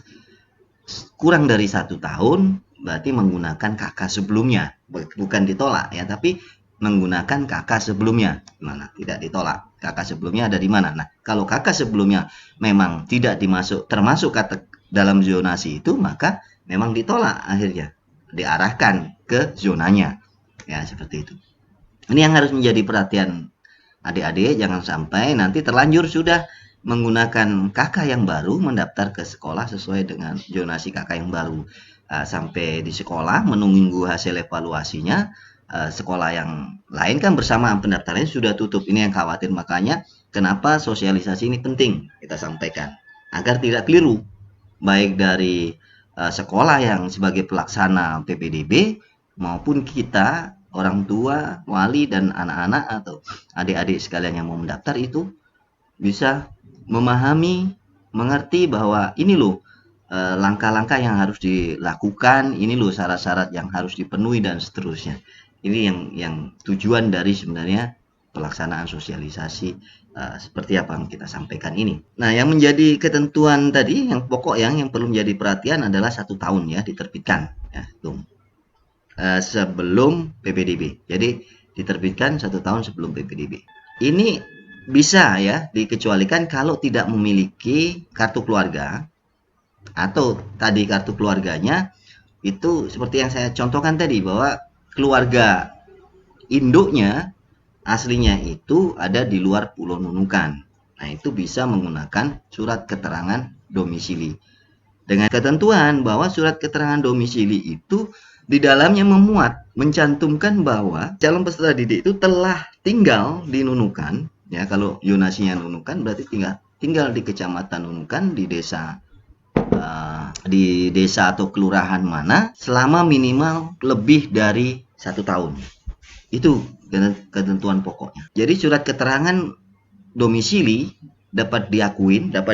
kurang dari 1 tahun berarti menggunakan kakak sebelumnya, bukan ditolak ya, tapi menggunakan kakak sebelumnya. Mana tidak ditolak. Kakak sebelumnya ada di mana? Nah, kalau kakak sebelumnya memang tidak termasuk kata dalam zonasi itu, maka memang ditolak akhirnya. Diarahkan ke zonanya. Ya, seperti itu. Ini yang harus menjadi perhatian adik-adik, jangan sampai nanti terlanjur sudah menggunakan kakak yang baru mendaftar ke sekolah sesuai dengan zonasi kakak yang baru. Sampai di sekolah menunggu hasil evaluasinya, sekolah yang lain kan bersamaan pendaftarannya sudah tutup. Ini yang khawatir, makanya kenapa sosialisasi ini penting kita sampaikan agar tidak keliru, baik dari sekolah yang sebagai pelaksana PPDB maupun kita orang tua, wali, dan anak-anak atau adik-adik sekalian yang mau mendaftar itu bisa memahami, mengerti bahwa ini loh langkah-langkah yang harus dilakukan, ini loh syarat-syarat yang harus dipenuhi, dan seterusnya. Ini yang tujuan dari sebenarnya pelaksanaan sosialisasi seperti apa yang kita sampaikan ini. Nah, yang menjadi ketentuan tadi, yang pokok yang perlu menjadi perhatian adalah 1 tahun ya diterbitkan ya, sebelum PPDB. Jadi diterbitkan 1 tahun sebelum PPDB. Ini bisa ya dikecualikan kalau tidak memiliki kartu keluarga, atau tadi kartu keluarganya itu seperti yang saya contohkan tadi, bahwa keluarga induknya aslinya itu ada di luar Pulau Nunukan. Nah, itu bisa menggunakan surat keterangan domisili. Dengan ketentuan bahwa surat keterangan domisili itu di dalamnya mencantumkan bahwa calon peserta didik itu telah tinggal di Nunukan. Ya, kalau zonasinya Nunukan berarti tinggal di Kecamatan Nunukan, di desa atau kelurahan mana selama minimal lebih dari 1 tahun. Itu ketentuan pokoknya. Jadi surat keterangan domisili dapat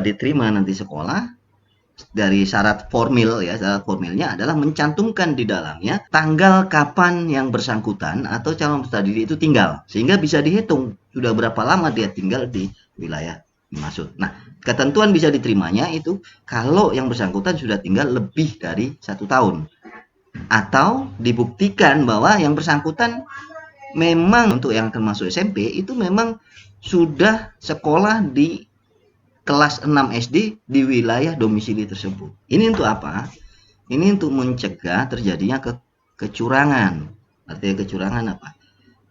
diterima nanti sekolah dari syarat formil ya. Syarat formilnya adalah mencantumkan di dalamnya tanggal kapan yang bersangkutan atau calon peserta didik itu tinggal, sehingga bisa dihitung sudah berapa lama dia tinggal di wilayah dimaksud. Nah, ketentuan bisa diterimanya itu kalau yang bersangkutan sudah tinggal lebih dari 1 tahun, atau dibuktikan bahwa yang bersangkutan memang untuk yang termasuk SMP itu memang sudah sekolah di kelas 6 SD di wilayah domisili tersebut. Ini untuk apa? Ini untuk mencegah terjadinya kecurangan. Artinya kecurangan apa?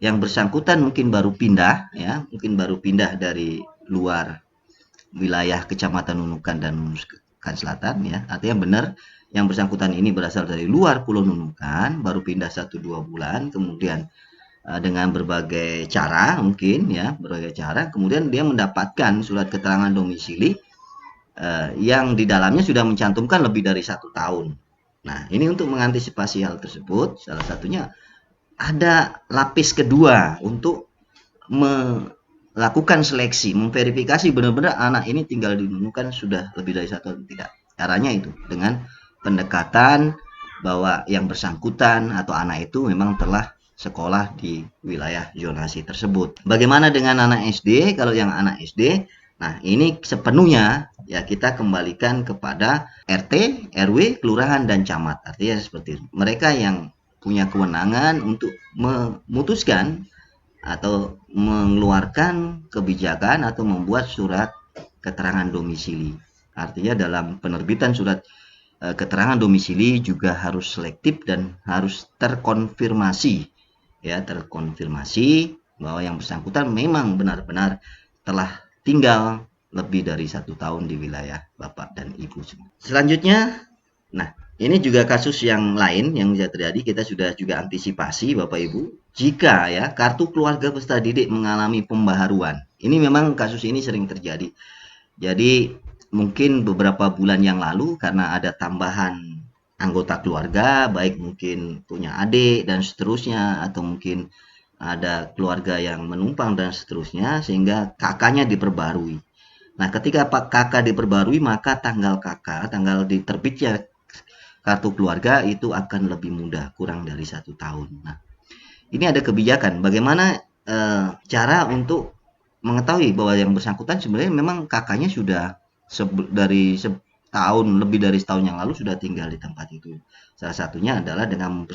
Yang bersangkutan mungkin baru pindah ya, dari luar wilayah Kecamatan Nunukan dan Nunukan Selatan ya. Artinya benar yang bersangkutan ini berasal dari luar Pulau Nunukan, baru pindah 1-2 bulan, kemudian dengan berbagai cara kemudian dia mendapatkan surat keterangan domisili yang di dalamnya sudah mencantumkan lebih dari 1 tahun. Nah, ini untuk mengantisipasi hal tersebut, salah satunya ada lapis kedua untuk lakukan seleksi, memverifikasi benar-benar anak ini tinggal di Nunukan sudah lebih dari 1 tahun tidak. Caranya itu dengan pendekatan bahwa yang bersangkutan atau anak itu memang telah sekolah di wilayah zonasi tersebut. Bagaimana dengan anak SD? Kalau yang anak SD, nah ini sepenuhnya ya kita kembalikan kepada RT, RW, kelurahan dan camat. Artinya seperti itu. Mereka yang punya kewenangan untuk memutuskan atau mengeluarkan kebijakan atau membuat surat keterangan domisili. Artinya dalam penerbitan surat keterangan domisili juga harus selektif dan harus terkonfirmasi ya, terkonfirmasi bahwa yang bersangkutan memang benar-benar telah tinggal lebih dari 1 tahun di wilayah Bapak dan Ibu. Selanjutnya, nah ini juga kasus yang lain yang bisa terjadi, kita sudah juga antisipasi Bapak Ibu. Jika ya kartu keluarga peserta didik mengalami pembaharuan, ini memang kasus ini sering terjadi. Jadi mungkin beberapa bulan yang lalu karena ada tambahan anggota keluarga, baik mungkin punya adik dan seterusnya, atau mungkin ada keluarga yang menumpang dan seterusnya, sehingga kakaknya diperbarui. Nah, ketika kakak diperbarui, maka tanggal diterbitnya kartu keluarga itu akan lebih mudah, kurang dari 1 tahun. Nah, ini ada kebijakan bagaimana cara untuk mengetahui bahwa yang bersangkutan sebenarnya memang kakaknya sudah dari setahun, lebih dari setahun yang lalu sudah tinggal di tempat itu. Salah satunya adalah dengan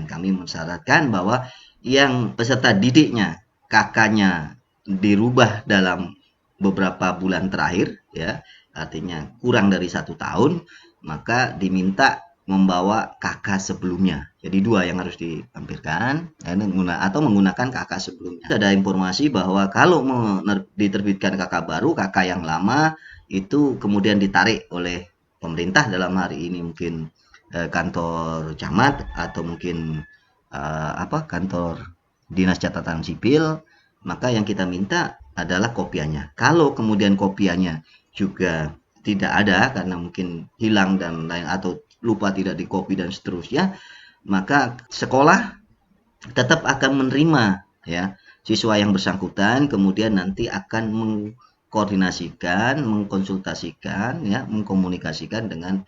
kami mensyaratkan bahwa yang peserta didiknya kakaknya dirubah dalam beberapa bulan terakhir ya, artinya kurang dari 1 tahun, maka diminta membawa kakak sebelumnya. Jadi 2 yang harus ditampilkan atau menggunakan kakak sebelumnya. Ada informasi bahwa kalau diterbitkan kakak baru, kakak yang lama itu kemudian ditarik oleh pemerintah, dalam hari ini mungkin kantor camat atau mungkin kantor dinas catatan sipil, maka yang kita minta adalah kopiannya. Kalau kemudian kopiannya juga tidak ada karena mungkin hilang dan lain atau lupa tidak dikopi dan seterusnya, maka sekolah tetap akan menerima ya siswa yang bersangkutan, kemudian nanti akan mengkoordinasikan, mengkonsultasikan ya, mengkomunikasikan dengan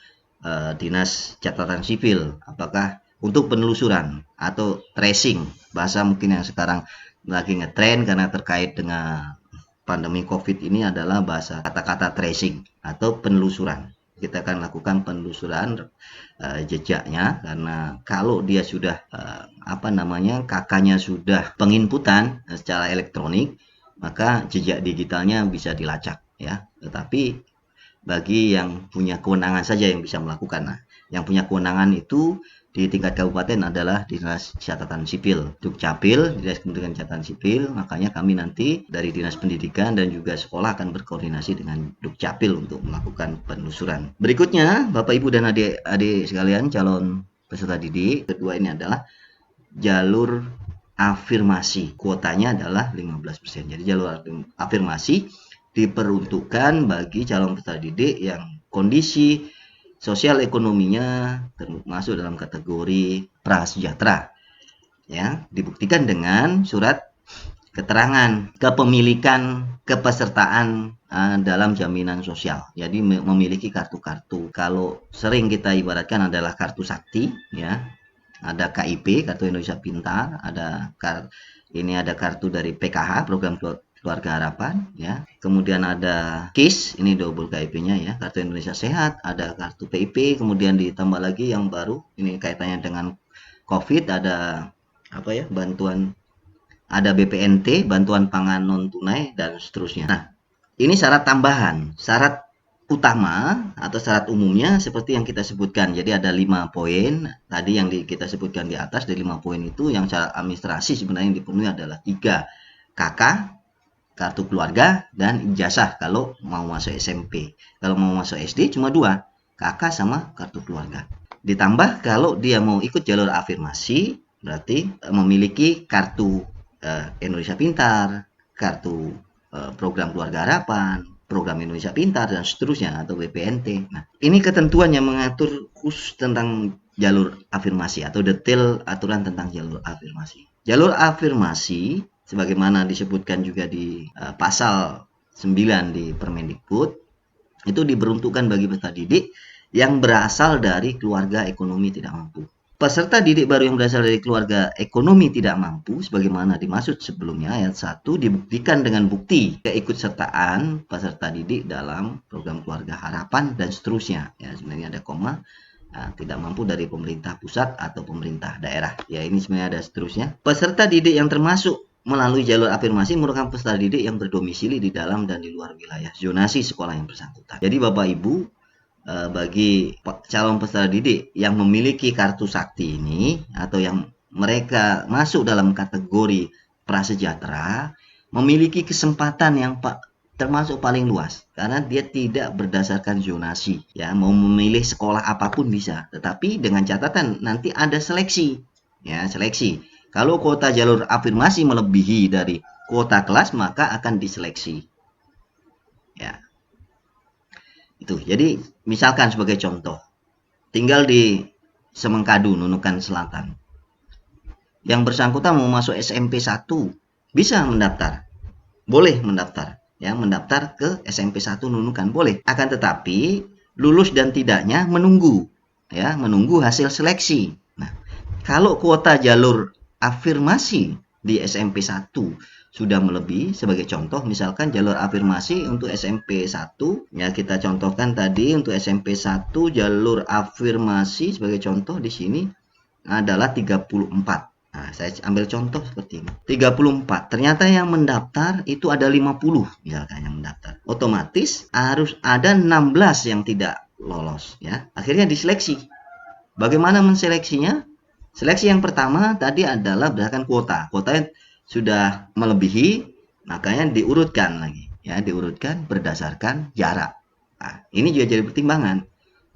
dinas catatan sipil apakah untuk penelusuran atau tracing, bahasa mungkin yang sekarang lagi ngetren karena terkait dengan pandemi COVID ini adalah bahasa kata-kata tracing atau penelusuran. Kita akan lakukan penelusuran jejaknya, karena kalau dia sudah kakaknya sudah penginputan secara elektronik, maka jejak digitalnya bisa dilacak ya. Tetapi bagi yang punya kewenangan saja yang bisa melakukan. Nah, yang punya kewenangan itu di tingkat kabupaten adalah Dinas Catatan Sipil, Dukcapil, Dinas Pendidikan Catatan Sipil. Makanya kami nanti dari Dinas Pendidikan dan juga sekolah akan berkoordinasi dengan Dukcapil untuk melakukan penelusuran. Berikutnya, Bapak Ibu dan adik-adik sekalian calon peserta didik, kedua ini adalah jalur afirmasi. Kuotanya adalah 15%. Jadi jalur afirmasi diperuntukkan bagi calon peserta didik yang kondisi sosial ekonominya termasuk dalam kategori prasejahtera ya, dibuktikan dengan surat keterangan kepemilikan kepesertaan dalam jaminan sosial. Jadi memiliki kartu-kartu, kalau sering kita ibaratkan adalah kartu sakti ya, ada KIP, kartu Indonesia Pintar, ada kartu dari PKH, program Keluarga Harapan ya. Kemudian ada KIS, ini double KIP-nya ya, Kartu Indonesia Sehat, ada kartu PIP, kemudian ditambah lagi yang baru, ini kaitannya dengan COVID, ada bantuan, ada BPNT, bantuan pangan non tunai dan seterusnya. Nah, ini syarat tambahan, syarat utama atau syarat umumnya seperti yang kita sebutkan. Jadi ada 5 poin tadi yang kita sebutkan di atas. Dari 5 poin itu yang syarat administrasi sebenarnya yang dipenuhi adalah 3, KK, kartu keluarga, dan ijazah kalau mau masuk SMP. Kalau mau masuk SD cuma 2, KK sama kartu keluarga. Ditambah kalau dia mau ikut jalur afirmasi berarti memiliki kartu Indonesia Pintar, kartu program Keluarga Harapan, program Indonesia Pintar dan seterusnya atau BPNT. Nah, ini ketentuan yang mengatur khusus tentang jalur afirmasi atau detail aturan tentang jalur afirmasi. Jalur afirmasi sebagaimana disebutkan juga di pasal 9 di Permendikbud, itu diperuntukkan bagi peserta didik yang berasal dari keluarga ekonomi tidak mampu. Peserta didik baru yang berasal dari keluarga ekonomi tidak mampu, sebagaimana dimaksud sebelumnya ayat 1, dibuktikan dengan bukti keikutsertaan peserta didik dalam program keluarga harapan dan seterusnya. Ya, sebenarnya ada koma. Tidak mampu dari pemerintah pusat atau pemerintah daerah. Ya, ini sebenarnya ada seterusnya. Peserta didik yang termasuk melalui jalur afirmasi merupakan peserta didik yang berdomisili di dalam dan di luar wilayah zonasi sekolah yang bersangkutan. Jadi Bapak Ibu, bagi calon peserta didik yang memiliki kartu sakti ini atau yang mereka masuk dalam kategori prasejahtera, memiliki kesempatan yang termasuk paling luas karena dia tidak berdasarkan zonasi, ya, mau memilih sekolah apapun bisa, tetapi dengan catatan nanti ada seleksi, ya, seleksi. Kalau kuota jalur afirmasi melebihi dari kuota kelas maka akan diseleksi, ya. Itu. Jadi misalkan sebagai contoh, tinggal di Semengkadu, Nunukan Selatan, yang bersangkutan mau masuk SMP 1 bisa mendaftar, boleh mendaftar, ya, mendaftar ke SMP 1 Nunukan boleh. Akan tetapi lulus dan tidaknya menunggu, ya, menunggu hasil seleksi. Nah, kalau kuota jalur afirmasi di SMP 1 sudah melebihi, sebagai contoh misalkan jalur afirmasi untuk SMP 1, ya, kita contohkan tadi untuk SMP 1 jalur afirmasi sebagai contoh di sini adalah 34. Nah, saya ambil contoh seperti ini. 34. Ternyata yang mendaftar itu ada 50 misalkan yang mendaftar. Otomatis harus ada 16 yang tidak lolos, ya. Akhirnya diseleksi. Bagaimana menseleksinya? Seleksi yang pertama tadi adalah berdasarkan kuota. Kuotanya sudah melebihi, makanya diurutkan lagi, ya, diurutkan berdasarkan jarak. Nah, ini juga jadi pertimbangan.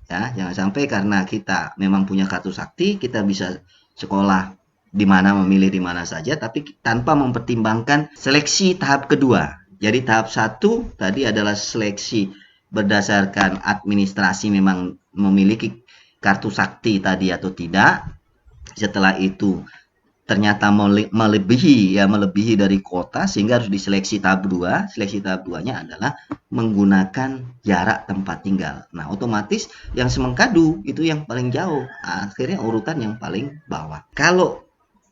Ya, jangan sampai karena kita memang punya kartu sakti, kita bisa sekolah di mana, memilih di mana saja, tapi tanpa mempertimbangkan seleksi tahap kedua. Jadi tahap 1 tadi adalah seleksi berdasarkan administrasi memang memiliki kartu sakti tadi atau tidak. Setelah itu ternyata melebihi dari kuota sehingga harus diseleksi tahap 2. Seleksi tahap 2-nya adalah menggunakan jarak tempat tinggal. Nah, otomatis yang Semengkadu itu yang paling jauh. Akhirnya urutan yang paling bawah. Kalau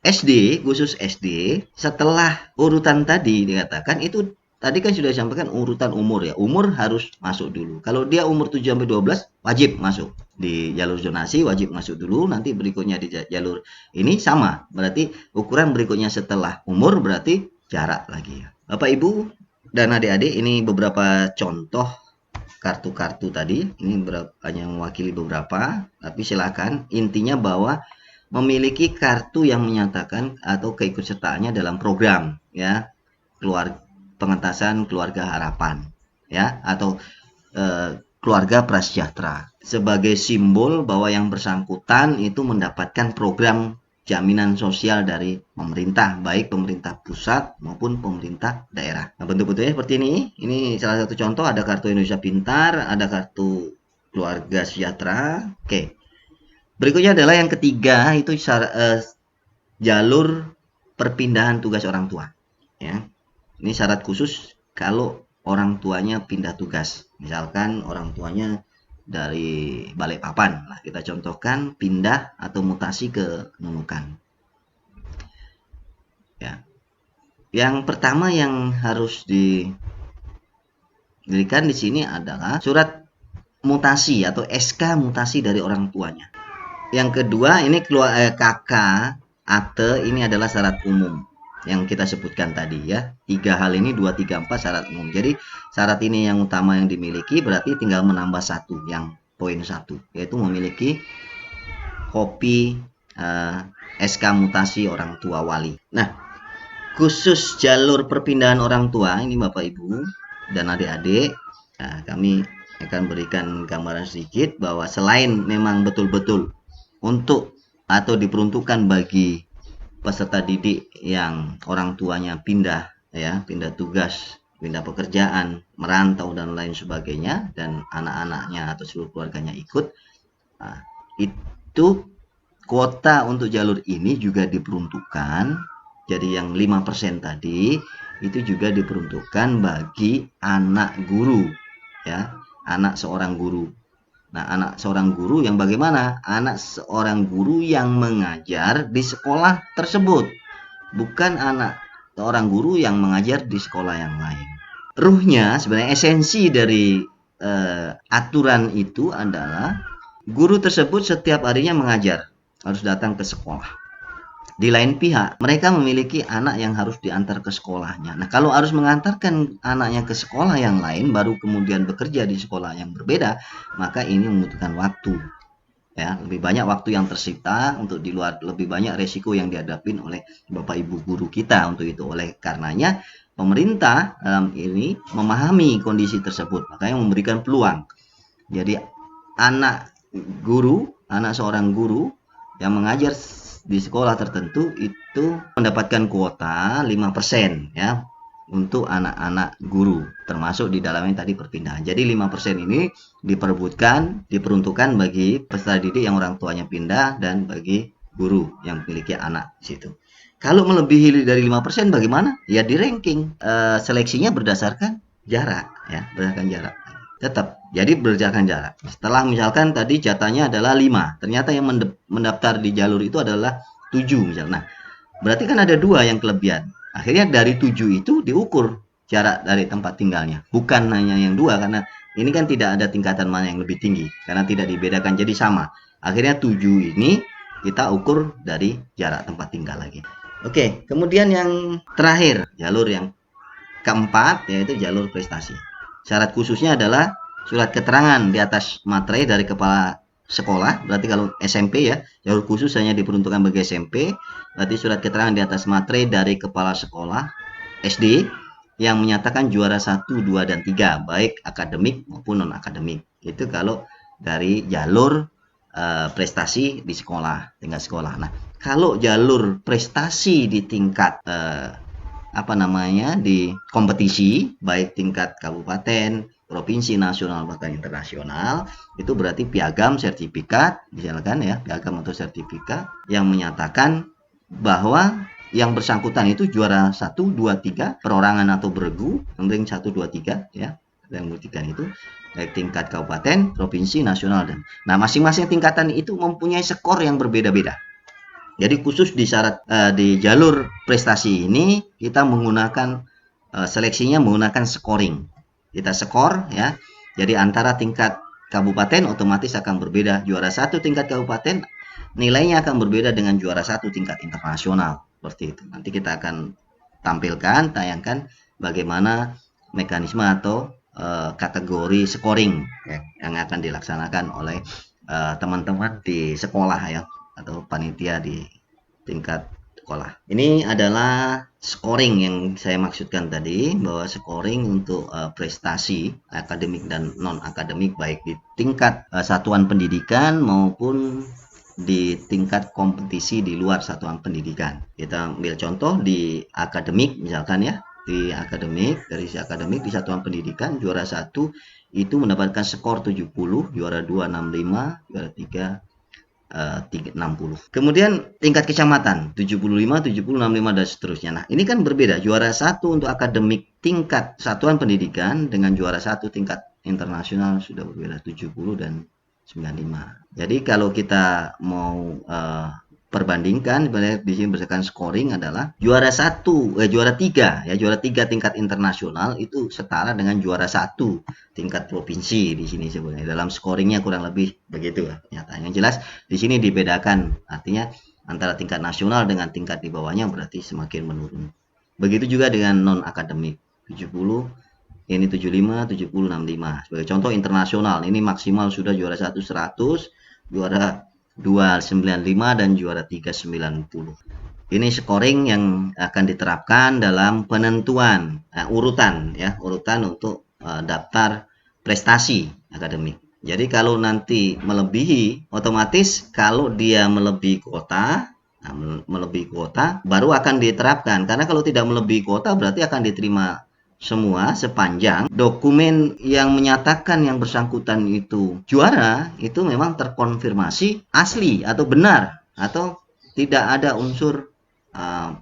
SD, khusus SD, setelah urutan tadi dikatakan itu tadi kan sudah disampaikan urutan umur, ya. Umur harus masuk dulu. Kalau dia umur 7 sampai 12 wajib masuk. Di jalur zonasi wajib masuk dulu, nanti berikutnya di jalur ini sama. Berarti ukuran berikutnya setelah umur berarti jarak lagi, ya. Bapak Ibu dan adik-adik, ini beberapa contoh kartu-kartu tadi. Ini hanya mewakili beberapa, tapi silakan intinya bahwa memiliki kartu yang menyatakan atau keikutsertaannya dalam program, ya, pengentasan keluarga harapan, ya, atau keluarga prasejahtera, sebagai simbol bahwa yang bersangkutan itu mendapatkan program jaminan sosial dari pemerintah, baik pemerintah pusat maupun pemerintah daerah. Nah, bentuk-bentuknya seperti ini. Ini salah satu contoh, ada kartu Indonesia Pintar, ada kartu keluarga sejahtera. Oke. Berikutnya adalah yang ketiga, itu jalur perpindahan tugas orang tua, ya. Ini syarat khusus kalau orang tuanya pindah tugas. Misalkan orang tuanya dari Balikpapan, lah kita contohkan pindah atau mutasi ke Nunukan. Ya. Yang pertama yang harus diberikan di sini adalah surat mutasi atau SK mutasi dari orang tuanya. Yang kedua ini KK akte, ini adalah syarat umum yang kita sebutkan tadi, ya. 3 hal ini 2, 3, 4 syarat umum. Jadi syarat ini yang utama yang dimiliki, berarti tinggal menambah satu, yang poin 1, yaitu memiliki kopi SK mutasi orang tua wali. Nah, khusus jalur perpindahan orang tua ini Bapak Ibu dan adik-adik, kami akan berikan gambaran sedikit bahwa selain memang betul-betul untuk atau diperuntukkan bagi peserta didik yang orang tuanya pindah, ya, pindah tugas, pindah pekerjaan, merantau dan lain sebagainya, dan anak-anaknya atau seluruh keluarganya ikut, itu kuota untuk jalur ini juga diperuntukkan Jadi yang 5% tadi itu juga diperuntukkan bagi anak guru, ya, anak seorang guru. Nah, anak seorang guru yang bagaimana? Anak seorang guru yang mengajar di sekolah tersebut, bukan anak seorang guru yang mengajar di sekolah yang lain. Ruhnya, sebenarnya esensi dari aturan itu adalah guru tersebut setiap harinya mengajar, harus datang ke sekolah. Di lain pihak, mereka memiliki anak yang harus diantar ke sekolahnya. Nah, kalau harus mengantarkan anaknya ke sekolah yang lain, baru kemudian bekerja di sekolah yang berbeda, maka ini membutuhkan waktu. Ya, lebih banyak waktu yang tersita untuk di luar, lebih banyak resiko yang dihadapin oleh Bapak Ibu guru kita untuk itu. Oleh karenanya, pemerintah dalam ini memahami kondisi tersebut, makanya memberikan peluang. Jadi, anak seorang guru yang mengajar di sekolah tertentu itu mendapatkan kuota 5% ya untuk anak-anak guru, termasuk di dalamnya tadi perpindahan. Jadi 5% ini diperuntukkan bagi peserta didik yang orang tuanya pindah dan bagi guru yang memiliki anak di situ. Kalau melebihi dari 5% bagaimana? Ya di ranking. Seleksinya berdasarkan jarak ya, berdasarkan jarak. Tetap jadi berdasarkan jarak. Setelah misalkan tadi jatahnya adalah 5, ternyata yang mendaftar di jalur itu adalah 7 misalnya. Nah, berarti kan ada 2 yang kelebihan. Akhirnya dari 7 itu diukur jarak dari tempat tinggalnya. Bukan hanya yang 2, karena ini kan tidak ada tingkatan mana yang lebih tinggi, karena tidak dibedakan, jadi sama. Akhirnya 7 ini kita ukur dari jarak tempat tinggal lagi. Oke, kemudian yang terakhir, jalur yang keempat, yaitu jalur prestasi. Syarat khususnya adalah surat keterangan di atas materai dari kepala sekolah. Berarti kalau SMP ya, jalur khusus hanya diperuntukkan bagi SMP. Berarti surat keterangan di atas materai dari kepala sekolah SD yang menyatakan juara 1, 2, dan 3, baik akademik maupun non-akademik. Itu kalau dari jalur prestasi di sekolah, tingkat sekolah. Nah, kalau jalur prestasi di tingkat di kompetisi baik tingkat kabupaten, provinsi, nasional bahkan internasional, itu berarti piagam sertifikat, misalkan ya, piagam atau sertifikat yang menyatakan bahwa yang bersangkutan itu juara 1, 2, 3 perorangan atau beregu, ranking 1, 2, 3 ya. Yang membuktikan itu baik tingkat kabupaten, provinsi, nasional, dan nah masing-masing tingkatan itu mempunyai skor yang berbeda-beda. Jadi khusus di syarat di jalur prestasi ini kita menggunakan seleksinya menggunakan scoring. Kita skor ya. Jadi antara tingkat kabupaten otomatis akan berbeda. Juara 1 tingkat kabupaten nilainya akan berbeda dengan juara 1 tingkat internasional. Seperti itu. Nanti kita akan tayangkan bagaimana mekanisme atau kategori scoring ya, yang akan dilaksanakan oleh teman-teman di sekolah ya, atau panitia di tingkat sekolah. Ini adalah scoring yang saya maksudkan tadi, bahwa scoring untuk prestasi akademik dan non-akademik baik di tingkat satuan pendidikan maupun di tingkat kompetisi di luar satuan pendidikan. Kita ambil contoh di akademik misalkan ya, di akademik, dari si akademik di satuan pendidikan juara 1 itu mendapatkan skor 70, juara 2 65, juara 3 60. Kemudian tingkat kecamatan 75, 70, 65 dan seterusnya. Nah, ini kan berbeda. Juara 1 untuk akademik tingkat satuan pendidikan dengan juara 1 tingkat internasional sudah berbeda, 70 dan 95. Jadi kalau kita mau perbandingkan sebenarnya di sini berdasarkan scoring adalah juara 3 ya, juara 3 tingkat internasional itu setara dengan juara 1 tingkat provinsi di sini sebenarnya. Dalam scoringnya kurang lebih begitu ya. Yang jelas di sini dibedakan, artinya antara tingkat nasional dengan tingkat di bawahnya berarti semakin menurun. Begitu juga dengan non akademik 70, ini 75, 70, 65. Sebagai contoh internasional, ini maksimal sudah juara 1 100, juara 2 95 dan juara 3 90. Ini scoring yang akan diterapkan dalam penentuan urutan untuk daftar prestasi akademik. Jadi kalau nanti melebihi, otomatis kalau dia melebihi kuota baru akan diterapkan. Karena kalau tidak melebihi kuota berarti akan diterima semua sepanjang dokumen yang menyatakan yang bersangkutan itu juara itu memang terkonfirmasi asli atau benar, atau tidak ada unsur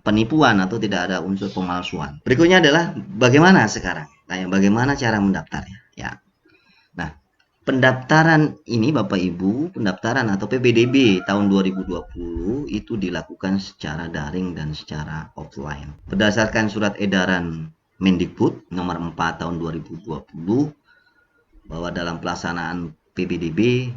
penipuan atau tidak ada unsur pemalsuan. Berikutnya adalah bagaimana sekarang? Bagaimana cara mendaftarnya? Ya. Nah, pendaftaran ini Bapak Ibu, pendaftaran atau PPDB tahun 2020 itu dilakukan secara daring dan secara offline. Berdasarkan surat edaran Mendikbud nomor 4 tahun 2020 bahwa dalam pelaksanaan PPDB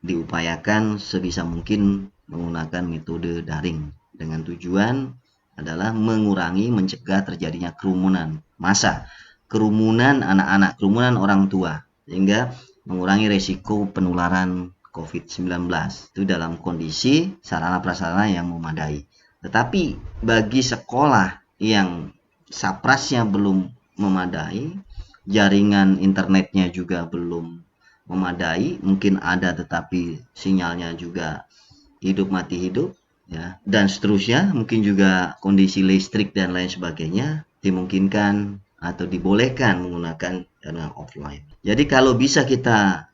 diupayakan sebisa mungkin menggunakan metode daring dengan tujuan adalah mencegah terjadinya kerumunan massa, kerumunan anak-anak, kerumunan orang tua, sehingga mengurangi resiko penularan COVID-19 itu dalam kondisi sarana prasarana yang memadai. Tetapi bagi sekolah yang saprasnya belum memadai, jaringan internetnya juga belum memadai, mungkin ada tetapi sinyalnya juga hidup mati hidup, ya, dan seterusnya, mungkin juga kondisi listrik dan lain sebagainya, dimungkinkan atau dibolehkan menggunakan jaringan offline. Jadi kalau bisa kita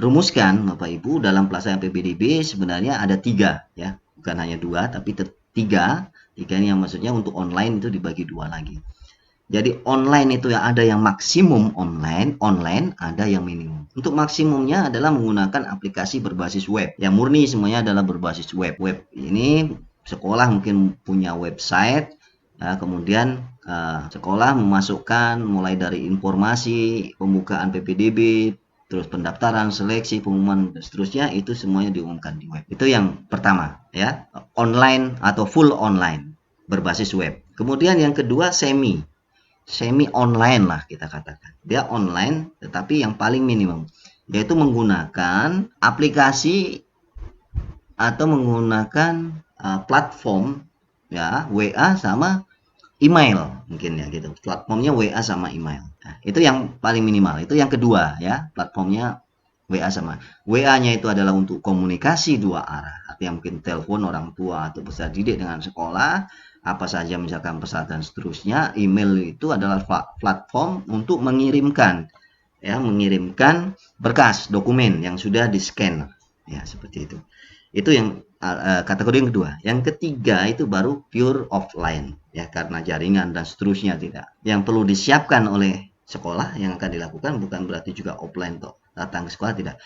rumuskan Bapak Ibu, dalam pelaksanaan PPDB sebenarnya ada 3, ya, bukan hanya 2 tapi 3. Ini yang maksudnya untuk online itu dibagi 2 lagi. Jadi online itu yang ada yang maksimum online ada yang minimum. Untuk maksimumnya adalah menggunakan aplikasi berbasis web. Yang murni semuanya adalah berbasis web. Web ini sekolah mungkin punya website, ya, kemudian sekolah memasukkan mulai dari informasi, pembukaan PPDB, terus pendaftaran, seleksi, pengumuman, dan seterusnya, itu semuanya diumumkan di web. Itu yang pertama, ya, online atau full online berbasis web. Kemudian yang kedua semi online lah kita katakan. Dia online tetapi yang paling minimum, yaitu menggunakan aplikasi atau menggunakan platform, ya, WA sama email mungkin, ya gitu. Platformnya WA sama email. Nah, itu yang paling minimal. Itu yang kedua, ya, platformnya WA sama. WA-nya itu adalah untuk komunikasi 2 arah. Artinya mungkin telepon orang tua atau peserta didik dengan sekolah, apa saja misalkan pesan dan seterusnya. Email itu adalah platform untuk mengirimkan, ya, mengirimkan berkas dokumen yang sudah di-scan, ya, seperti itu. Itu yang kategori yang kedua. Yang ketiga itu baru pure offline, ya, karena jaringan dan seterusnya tidak. Yang perlu disiapkan oleh sekolah yang akan dilakukan bukan berarti juga offline toh, datang ke sekolah, tidak.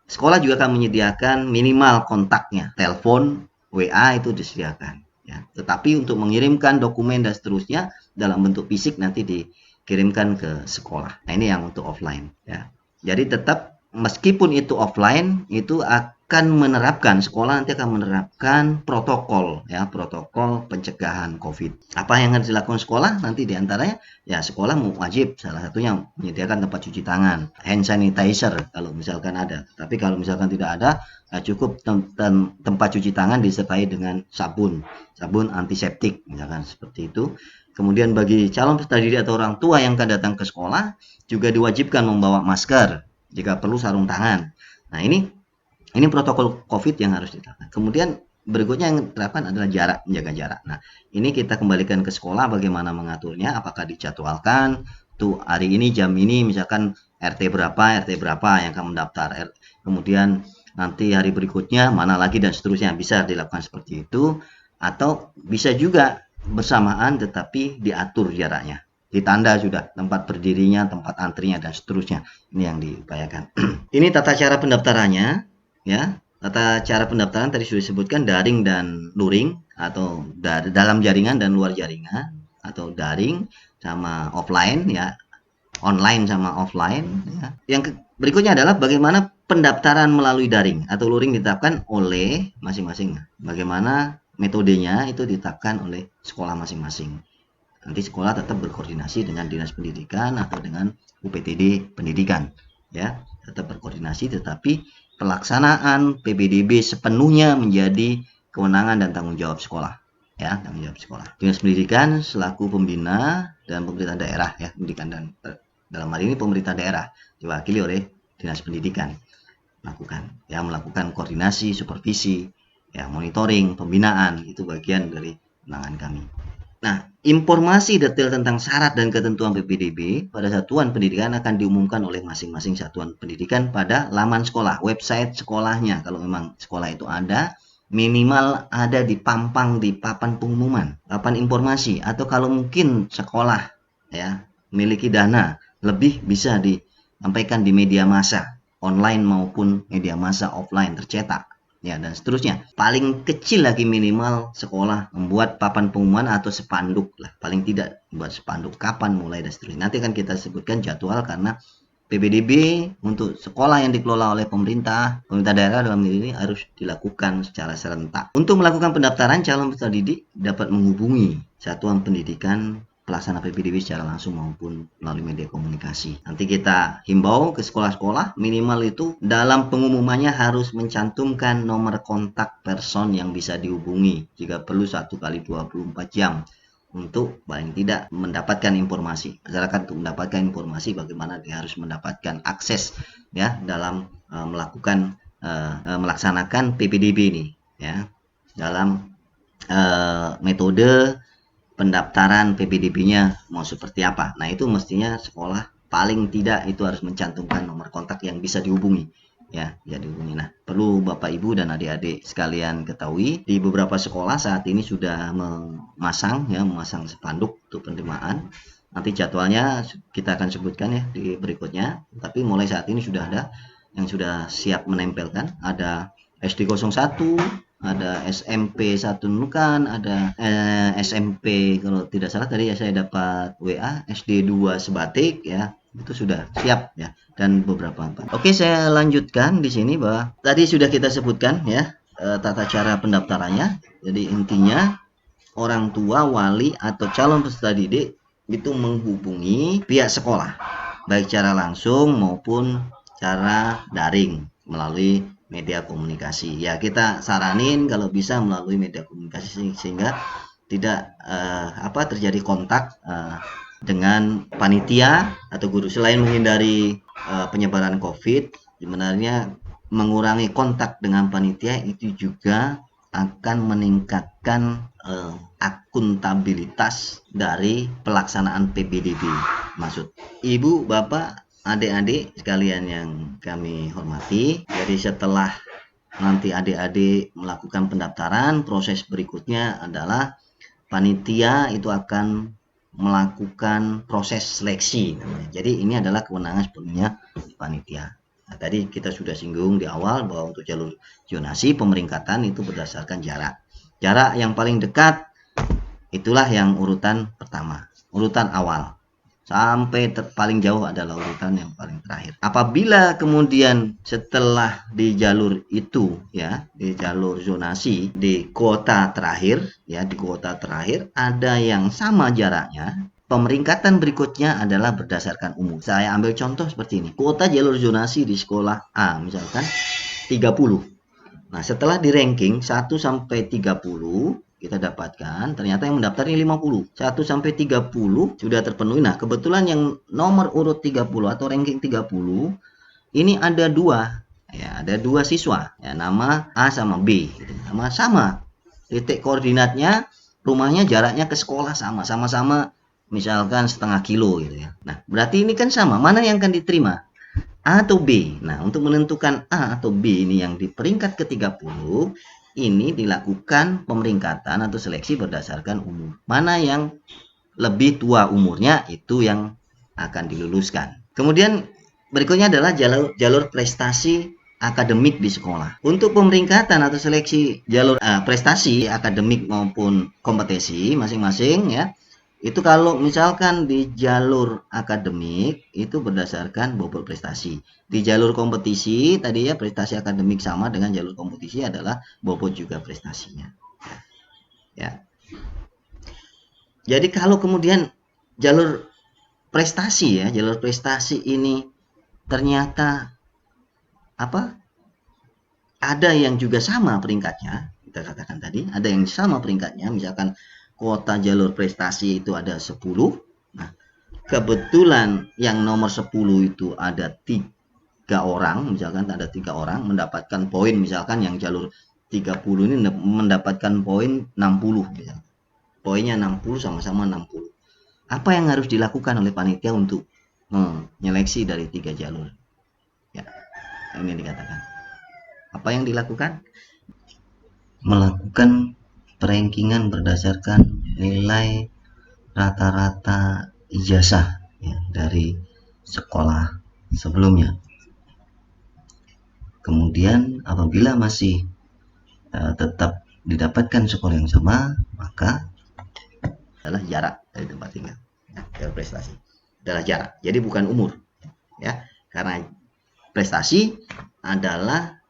Sekolah juga akan menyediakan minimal kontaknya, telepon, WA itu disediakan, ya. Tetapi untuk mengirimkan dokumen dan seterusnya dalam bentuk fisik nanti dikirimkan ke sekolah. Nah, ini yang untuk offline, ya. Jadi tetap meskipun itu offline, itu sekolah nanti akan menerapkan protokol, ya, protokol pencegahan COVID. Apa yang harus dilakukan sekolah nanti diantaranya, ya, sekolah wajib salah satunya menyediakan tempat cuci tangan, hand sanitizer kalau misalkan ada. Tapi kalau misalkan tidak ada, ya cukup tempat cuci tangan disertai dengan sabun antiseptik, misalkan seperti itu. Kemudian bagi calon peserta didik atau orang tua yang akan datang ke sekolah juga diwajibkan membawa masker, jika perlu sarung tangan. Nah, ini protokol COVID yang harus diterapkan. Kemudian berikutnya yang diterapkan adalah menjaga jarak. Nah, ini kita kembalikan ke sekolah bagaimana mengaturnya, apakah dijadwalkan, tuh hari ini jam ini misalkan RT berapa yang akan mendaftar. Kemudian nanti hari berikutnya mana lagi dan seterusnya, bisa dilakukan seperti itu. Atau bisa juga bersamaan tetapi diatur jaraknya. Ditanda sudah tempat berdirinya, tempat antrinya, dan seterusnya. Ini yang diupayakan. Ini tata cara pendaftarannya. Ya, tata cara pendaftaran tadi sudah disebutkan daring dan luring, atau dalam jaringan dan luar jaringan, atau daring sama offline, ya, online sama offline, ya. Yang berikutnya adalah bagaimana pendaftaran melalui daring atau luring ditetapkan oleh masing-masing. Bagaimana metodenya itu ditetapkan oleh sekolah masing-masing. Nanti sekolah tetap berkoordinasi dengan Dinas Pendidikan atau dengan UPTD Pendidikan, ya, tetap berkoordinasi, tetapi pelaksanaan PPDB sepenuhnya menjadi kewenangan dan tanggung jawab sekolah, ya, tanggung jawab sekolah. Dinas Pendidikan selaku pembina dan pemerintah daerah, ya, pendidikan dan dalam hal ini pemerintah daerah diwakili oleh Dinas Pendidikan melakukan koordinasi, supervisi, ya, monitoring, pembinaan, itu bagian dari kewenangan kami. Nah, informasi detail tentang syarat dan ketentuan PPDB pada satuan pendidikan akan diumumkan oleh masing-masing satuan pendidikan pada laman sekolah, website sekolahnya. Kalau memang sekolah itu ada, minimal ada di pampang di papan pengumuman, papan informasi, atau kalau mungkin sekolah ya memiliki dana lebih bisa disampaikan di media massa online maupun media massa offline tercetak ya dan seterusnya. Paling kecil lagi minimal sekolah membuat papan pengumuman atau spanduk lah, paling tidak buat spanduk kapan mulai dan seterusnya. Nanti akan kita sebutkan jadwal karena PPDB untuk sekolah yang dikelola oleh pemerintah daerah dalam hal ini harus dilakukan secara serentak. Untuk melakukan pendaftaran, calon peserta didik dapat menghubungi satuan pendidikan pelaksana PPDB secara langsung maupun melalui media komunikasi. Nanti kita himbau ke sekolah-sekolah, minimal itu dalam pengumumannya harus mencantumkan nomor kontak person yang bisa dihubungi jika perlu 1 kali 24 jam untuk paling tidak mendapatkan informasi masyarakat, untuk mendapatkan informasi bagaimana dia harus mendapatkan akses ya dalam melaksanakan PPDB ini ya dalam metode pendaftaran PPDB-nya mau seperti apa. Nah, itu mestinya sekolah paling tidak itu harus mencantumkan nomor kontak yang bisa dihubungi ya dihubungi. Nah, perlu Bapak Ibu dan adik-adik sekalian ketahui di beberapa sekolah saat ini sudah memasang spanduk untuk penerimaan. Nanti jadwalnya kita akan sebutkan ya di berikutnya, tapi mulai saat ini sudah ada yang sudah siap menempelkan, ada SD 01, ada SMP 1 Nunukan, ada SMP kalau tidak salah tadi ya saya dapat WA SD 2 Sebatik ya. Itu sudah siap ya dan beberapa apa. Oke, saya lanjutkan di sini bahwa tadi sudah kita sebutkan ya tata cara pendaftarannya. Jadi intinya orang tua, wali atau calon peserta didik itu menghubungi pihak sekolah baik cara langsung maupun cara daring melalui media komunikasi. Ya, kita saranin kalau bisa melalui media komunikasi sehingga tidak terjadi kontak dengan panitia atau guru. Selain menghindari penyebaran COVID, sebenarnya mengurangi kontak dengan panitia itu juga akan meningkatkan akuntabilitas dari pelaksanaan PPDB. Maksud Ibu, Bapak, adik-adik sekalian yang kami hormati, jadi setelah nanti adik-adik melakukan pendaftaran, proses berikutnya adalah panitia itu akan melakukan proses seleksi. Jadi ini adalah kewenangan sepenuhnya panitia. Nah, tadi kita sudah singgung di awal bahwa untuk jalur zonasi pemeringkatan itu berdasarkan jarak. Jarak yang paling dekat itulah yang urutan pertama, urutan awal. Sampai paling jauh adalah urutan yang paling terakhir. Apabila kemudian setelah di jalur itu ya, di jalur zonasi di kuota terakhir ya, di kuota terakhir ada yang sama jaraknya, pemeringkatan berikutnya adalah berdasarkan umur. Saya ambil contoh seperti ini. Kuota jalur zonasi di sekolah A misalkan 30. Nah, setelah di ranking 1 sampai 30 kita dapatkan ternyata yang mendaftar ini 50. 1 sampai 30 sudah terpenuhi. Nah, kebetulan yang nomor urut 30 atau ranking 30 ini ada dua ya, ada dua siswa ya, nama A sama B gitu. Sama titik koordinatnya, rumahnya, jaraknya ke sekolah sama-sama misalkan setengah kilo gitu ya. Nah, berarti ini kan sama, mana yang akan diterima? A atau B. Nah, untuk menentukan A atau B ini yang di peringkat ke-30, ini dilakukan pemeringkatan atau seleksi berdasarkan umur. Mana yang lebih tua umurnya, itu yang akan diluluskan. Kemudian berikutnya adalah jalur prestasi akademik di sekolah. Untuk pemeringkatan atau seleksi jalur prestasi akademik maupun kompetisi masing-masing ya, itu kalau misalkan di jalur akademik itu berdasarkan bobot prestasi. Di jalur kompetisi tadi ya prestasi akademik sama dengan jalur kompetisi adalah bobot juga prestasinya. Ya. Jadi kalau kemudian jalur jalur prestasi ini ternyata ada yang juga sama peringkatnya, kita katakan tadi, ada yang sama peringkatnya, misalkan kuota jalur prestasi itu ada 10. Nah, kebetulan yang nomor 10 itu ada 3 orang, misalkan ada 3 orang mendapatkan poin, misalkan yang jalur 30 ini mendapatkan poin 60 misalkan. Poinnya 60 sama-sama 60. Apa yang harus dilakukan oleh panitia untuk menyeleksi dari 3 jalur? Ya, ini dikatakan. Apa yang dilakukan? melakukan perankingan berdasarkan nilai rata-rata ijazah ya, dari sekolah sebelumnya. Kemudian apabila masih tetap didapatkan skor yang sama, maka adalah jarak dari tempat tinggal. Ya, prestasi adalah jarak. Jadi bukan umur, ya. Karena prestasi adalah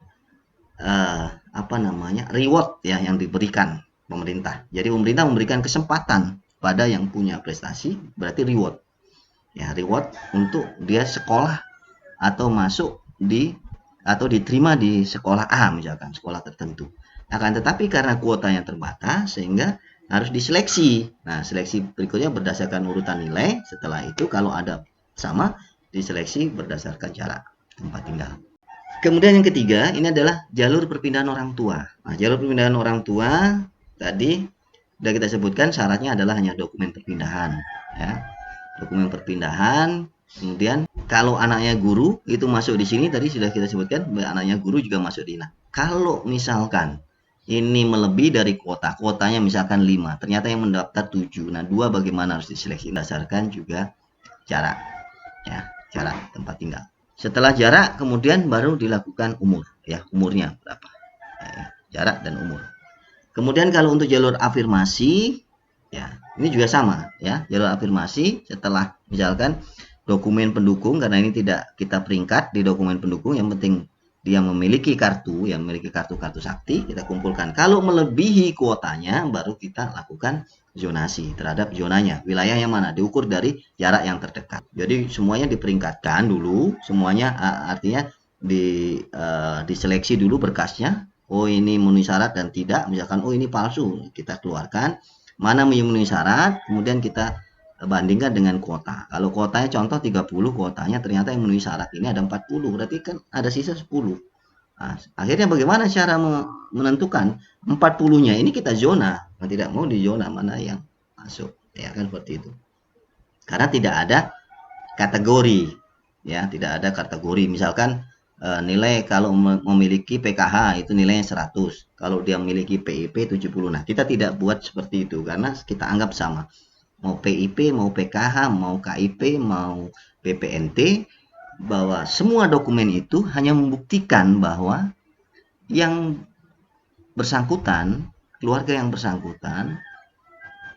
reward ya yang diberikan pemerintah. Jadi pemerintah memberikan kesempatan pada yang punya prestasi, berarti reward. Ya, reward untuk dia sekolah atau masuk di atau diterima di sekolah A misalkan, sekolah tertentu. Akan tetapi karena kuotanya terbatas sehingga harus diseleksi. Nah, seleksi berikutnya berdasarkan urutan nilai. Setelah itu kalau ada sama, diseleksi berdasarkan jarak tempat tinggal. Kemudian yang ketiga, ini adalah jalur perpindahan orang tua. Nah, jalur perpindahan orang tua tadi sudah kita sebutkan syaratnya adalah hanya dokumen perpindahan, ya. Dokumen perpindahan. Kemudian kalau anaknya guru itu masuk di sini, tadi sudah kita sebutkan anaknya guru juga masuk di sini. Kalau misalkan ini melebihi dari kuotanya misalkan 5, ternyata yang mendaftar 7. Nah, 2 bagaimana harus diseleksi berdasarkan juga jarak, ya, jarak tempat tinggal. Setelah jarak kemudian baru dilakukan umur, ya, umurnya berapa, ya, jarak dan umur. Kemudian kalau untuk jalur afirmasi, ya, ini juga sama, ya, jalur afirmasi setelah misalkan dokumen pendukung, karena ini tidak kita peringkat di dokumen pendukung, yang penting dia memiliki kartu, yang memiliki kartu-kartu sakti, kita kumpulkan. Kalau melebihi kuotanya, baru kita lakukan zonasi terhadap zonanya. Wilayah yang mana? Diukur dari jarak yang terdekat. Jadi semuanya diperingkatkan dulu, semuanya artinya diseleksi dulu berkasnya. Oh, ini memenuhi syarat dan tidak. Misalkan, oh ini palsu, kita keluarkan. Mana memenuhi syarat, kemudian kita bandingkan dengan kuota. Kalau kuotanya contoh 30, kuotanya ternyata yang memenuhi syarat ini ada 40, berarti kan ada sisa 10. Nah, akhirnya bagaimana cara menentukan 40-nya ini? Kita zona, tidak mau di zona mana yang masuk, ya kan, seperti itu. Karena tidak ada kategori, ya, tidak ada kategori. Misalkan nilai kalau memiliki PKH itu nilainya 100, kalau dia memiliki PIP 70. Nah, kita tidak buat seperti itu karena kita anggap sama. Mau PIP, mau PKH, mau KIP, mau PPNT, bahwa semua dokumen itu hanya membuktikan bahwa yang bersangkutan, keluarga yang bersangkutan,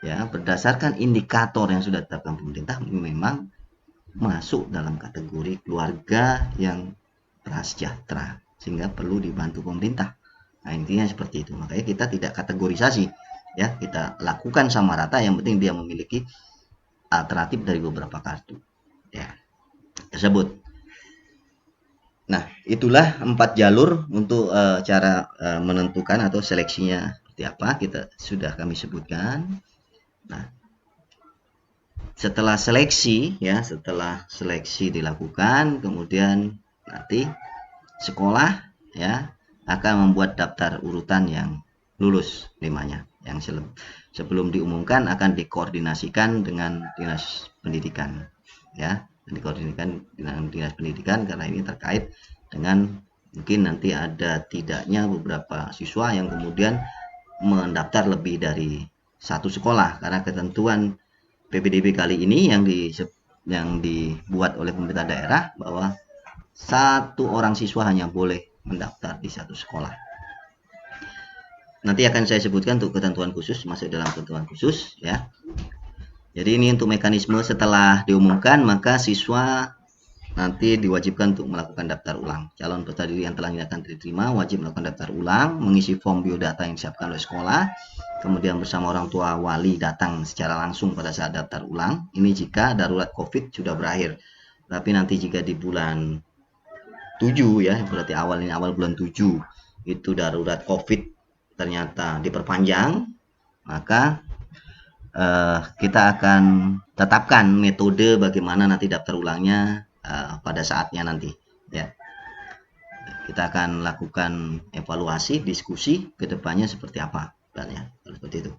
ya, berdasarkan indikator yang sudah ditetapkan pemerintah memang masuk dalam kategori keluarga yang prasejahtera sehingga perlu dibantu pemerintah. Nah, intinya seperti itu. Makanya kita tidak kategorisasi, ya, kita lakukan sama rata, yang penting dia memiliki alternatif dari beberapa kartu, ya, tersebut. Nah, itulah 4 jalur untuk cara menentukan atau seleksinya seperti apa, kita sudah kami sebutkan. Nah, setelah seleksi, ya, setelah seleksi dilakukan, kemudian nanti sekolah, ya, akan membuat daftar urutan yang lulus 5-nya, yang sebelum diumumkan akan dikoordinasikan dengan dinas pendidikan, ya, dikoordinasikan dengan dinas pendidikan karena ini terkait dengan mungkin nanti ada tidaknya beberapa siswa yang kemudian mendaftar lebih dari satu sekolah karena ketentuan PPDB kali ini yang dibuat oleh pemerintah daerah bahwa satu orang siswa hanya boleh mendaftar di satu sekolah. Nanti akan saya sebutkan untuk ketentuan khusus, masuk dalam ketentuan khusus, ya. Jadi ini untuk mekanisme setelah diumumkan, maka siswa nanti diwajibkan untuk melakukan daftar ulang. Calon peserta didik yang telah dinyatakan diterima wajib melakukan daftar ulang, mengisi form biodata yang disiapkan oleh sekolah, kemudian bersama orang tua wali datang secara langsung pada saat daftar ulang. Ini jika darurat COVID sudah berakhir. Tapi nanti jika di bulan 7, ya, berarti awal bulan 7 itu darurat COVID ternyata diperpanjang, maka kita akan tetapkan metode bagaimana nanti daftar ulangnya pada saatnya nanti, ya. Kita akan lakukan evaluasi, diskusi ke depannya seperti apa, ya, seperti itu.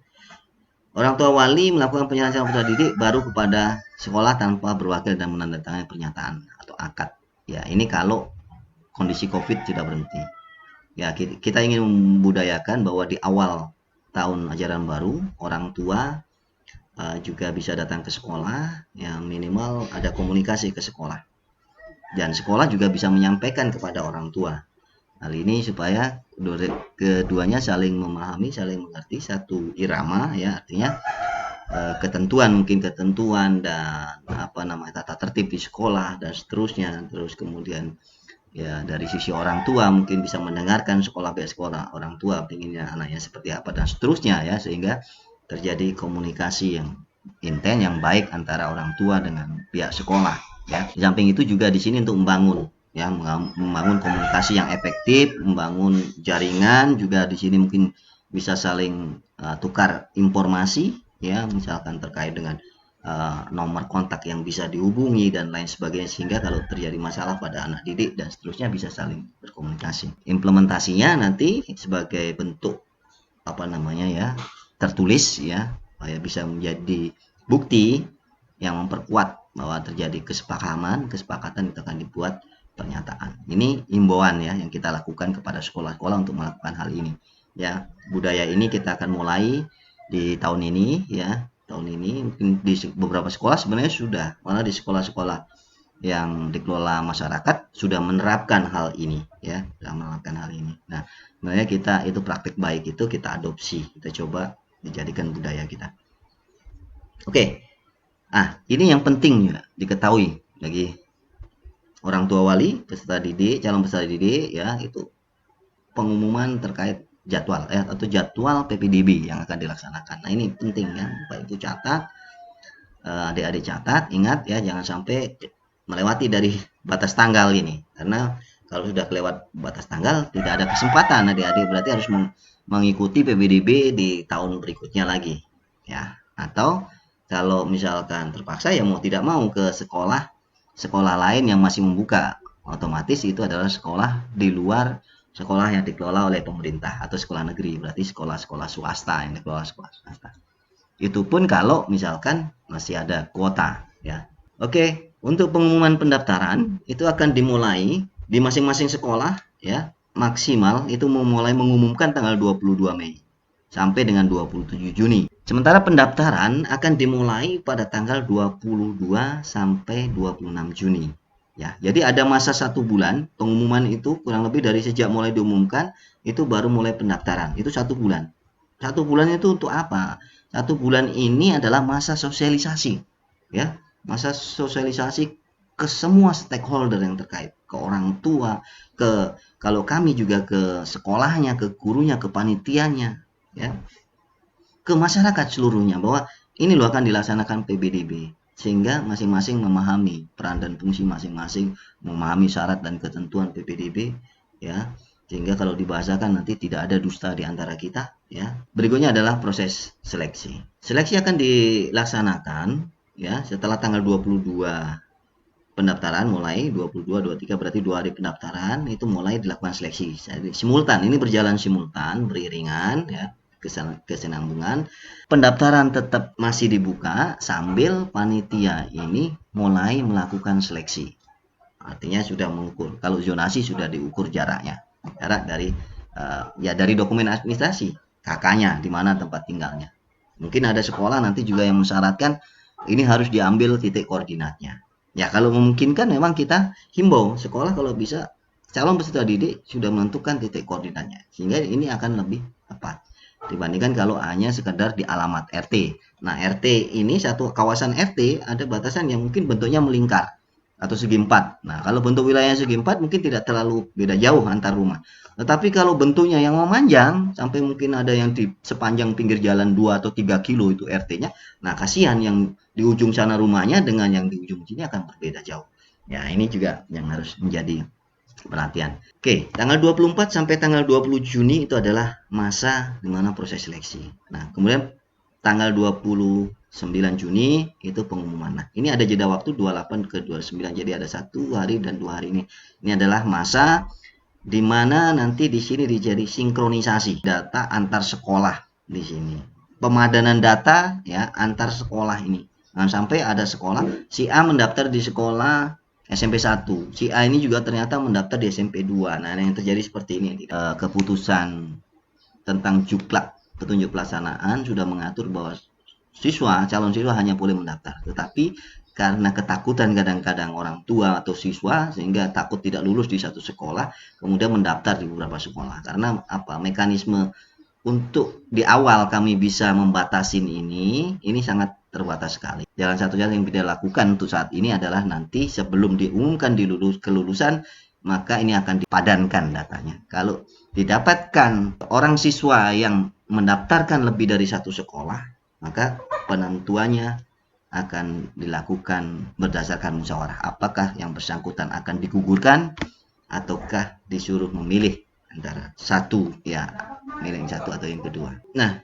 Orang tua wali melakukan penyerahan peserta didik baru kepada sekolah tanpa berwakil dan menandatangani pernyataan atau akad. Ya, ini kalau kondisi COVID sudah berhenti. Ya, kita ingin membudayakan bahwa di awal tahun ajaran baru, orang tua juga bisa datang ke sekolah, yang minimal ada komunikasi ke sekolah. Dan sekolah juga bisa menyampaikan kepada orang tua. Hal ini supaya keduanya saling memahami, saling mengerti satu irama, ya, artinya ketentuan, mungkin ketentuan dan tata tertib di sekolah dan seterusnya. Terus kemudian ya dari sisi orang tua mungkin bisa mendengarkan sekolah pihak sekolah, orang tua pinginnya anaknya seperti apa dan seterusnya, ya, sehingga terjadi komunikasi yang intens, yang baik antara orang tua dengan pihak sekolah, ya. Di samping itu juga di sini untuk membangun, ya, membangun komunikasi yang efektif, membangun jaringan juga di sini mungkin bisa saling tukar informasi, ya, misalkan terkait dengan nomor kontak yang bisa dihubungi dan lain sebagainya, sehingga kalau terjadi masalah pada anak didik dan seterusnya bisa saling berkomunikasi. Implementasinya nanti sebagai bentuk ya, tertulis, ya, supaya bisa menjadi bukti yang memperkuat bahwa terjadi kesepakatan itu akan dibuat pernyataan. Ini imbauan, ya, yang kita lakukan kepada sekolah-sekolah untuk melakukan hal ini. Ya, budaya ini kita akan mulai di tahun ini, ya. Tahun ini mungkin di beberapa sekolah sebenarnya sudah, malah di sekolah-sekolah yang dikelola masyarakat sudah menerapkan hal ini, ya, sudah menerapkan hal ini. Nah, sebenarnya kita itu praktik baik itu kita adopsi, kita coba dijadikan budaya kita. Oke, ini yang penting ya diketahui bagi orang tua wali, peserta didik, calon peserta didik, ya, itu pengumuman terkait jadwal, atau jadwal PPDB yang akan dilaksanakan. Nah, ini penting, ya, Bapak Ibu catat, adik-adik catat, ingat, ya, jangan sampai melewati dari batas tanggal ini, karena kalau sudah kelewat batas tanggal tidak ada kesempatan adik-adik, berarti harus mengikuti PPDB di tahun berikutnya lagi, ya. Atau kalau misalkan terpaksa, ya, mau tidak mau ke sekolah lain yang masih membuka, otomatis itu adalah sekolah di luar sekolah yang dikelola oleh pemerintah atau sekolah negeri, berarti sekolah-sekolah swasta yang dikelola sekolah swasta. Itu pun kalau misalkan masih ada kuota, ya. Oke, untuk pengumuman pendaftaran itu akan dimulai di masing-masing sekolah, ya. Maksimal itu memulai mengumumkan tanggal 22 Mei sampai dengan 27 Juni. Sementara pendaftaran akan dimulai pada tanggal 22 sampai 26 Juni. Ya, jadi ada masa 1 bulan, pengumuman itu kurang lebih dari sejak mulai diumumkan itu baru mulai pendaftaran. Itu 1 bulan. 1 bulan itu untuk apa? 1 bulan ini adalah masa sosialisasi, ya, masa sosialisasi ke semua stakeholder yang terkait, ke orang tua, kalau kami juga ke sekolahnya, ke gurunya, ke panitianya, ya, ke masyarakat seluruhnya, bahwa ini loh akan dilaksanakan PPDB, sehingga masing-masing memahami peran dan fungsi masing-masing, memahami syarat dan ketentuan PPDB, ya, sehingga kalau dibahasakan nanti tidak ada dusta di antara kita, ya. Berikutnya adalah proses seleksi. Seleksi akan dilaksanakan, ya, setelah tanggal 22 pendaftaran, mulai 22 23 berarti 2 hari pendaftaran itu mulai dilakukan seleksi. Jadi simultan, ini berjalan simultan, beriringan, ya, kesinambungan. Pendaftaran tetap masih dibuka sambil panitia ini mulai melakukan seleksi. Artinya sudah mengukur. Kalau zonasi sudah diukur jaraknya. Jarak dari dari dokumen administrasi, kakaknya di mana tempat tinggalnya. Mungkin ada sekolah nanti juga yang mensyaratkan ini harus diambil titik koordinatnya. Ya, kalau memungkinkan memang kita himbau sekolah kalau bisa calon peserta didik sudah menentukan titik koordinatnya, sehingga ini akan lebih tepat dibandingkan kalau hanya sekedar di alamat RT. Nah, RT ini satu kawasan RT ada batasan yang mungkin bentuknya melingkar atau segi empat. Nah, kalau bentuk wilayahnya segi empat mungkin tidak terlalu beda jauh antar rumah. Tetapi kalau bentuknya yang memanjang sampai mungkin ada yang di sepanjang pinggir jalan 2 atau 3 kilo itu RT-nya. Nah, kasihan yang di ujung sana rumahnya dengan yang di ujung sini akan berbeda jauh. Ya, ini juga yang harus menjadi perhatian. Oke, tanggal 24 sampai tanggal 20 Juni itu adalah masa di mana proses seleksi. Nah, kemudian tanggal 29 Juni itu pengumuman. Nah, ini ada jeda waktu 28 ke 29. Jadi ada 1 hari dan 2 hari ini. Ini adalah masa di mana nanti di sini dijadi sinkronisasi data antar sekolah di sini. Pemadanan data, ya, antar sekolah ini. Nah, sampai ada sekolah si A mendaftar di sekolah SMP 1. Si A ini juga ternyata mendaftar di SMP 2. Nah, yang terjadi seperti ini. Keputusan tentang juklak petunjuk pelaksanaan sudah mengatur bahwa calon siswa hanya boleh mendaftar. Tetapi karena ketakutan kadang-kadang orang tua atau siswa sehingga takut tidak lulus di satu sekolah, kemudian mendaftar di beberapa sekolah. Karena apa? Mekanisme untuk di awal kami bisa membatasin ini sangat terbatas sekali. Jalan satu-satunya yang kita lakukan untuk saat ini adalah nanti sebelum diumumkan kelulusan, maka ini akan dipadankan datanya. Kalau didapatkan orang siswa yang mendaftarkan lebih dari satu sekolah, maka penentuannya akan dilakukan berdasarkan musyawarah. Apakah yang bersangkutan akan digugurkan ataukah disuruh memilih antara satu, ya milih yang satu atau yang kedua. Nah,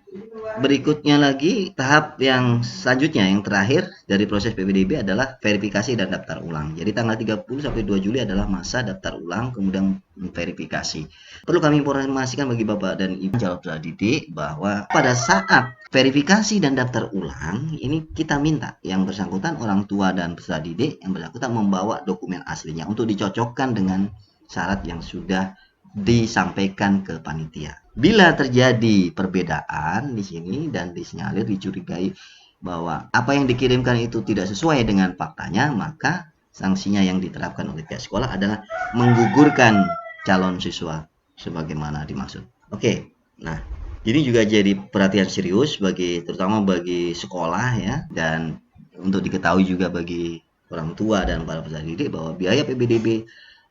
berikutnya lagi tahap yang selanjutnya yang terakhir dari proses PPDB adalah verifikasi dan daftar ulang. Jadi tanggal 30 sampai 2 Juli adalah masa daftar ulang kemudian verifikasi. Perlu kami informasikan bagi Bapak dan Ibu calon peserta didik bahwa pada saat verifikasi dan daftar ulang ini kita minta yang bersangkutan orang tua dan peserta didik yang bersangkutan membawa dokumen aslinya untuk dicocokkan dengan syarat yang sudah disampaikan ke panitia. Bila terjadi perbedaan di sini dan disinyalir dicurigai bahwa apa yang dikirimkan itu tidak sesuai dengan faktanya, maka sanksinya yang diterapkan oleh pihak sekolah adalah menggugurkan calon siswa sebagaimana dimaksud. Oke. Nah, ini juga jadi perhatian serius terutama bagi sekolah ya, dan untuk diketahui juga bagi orang tua dan para peserta didik bahwa biaya PPDB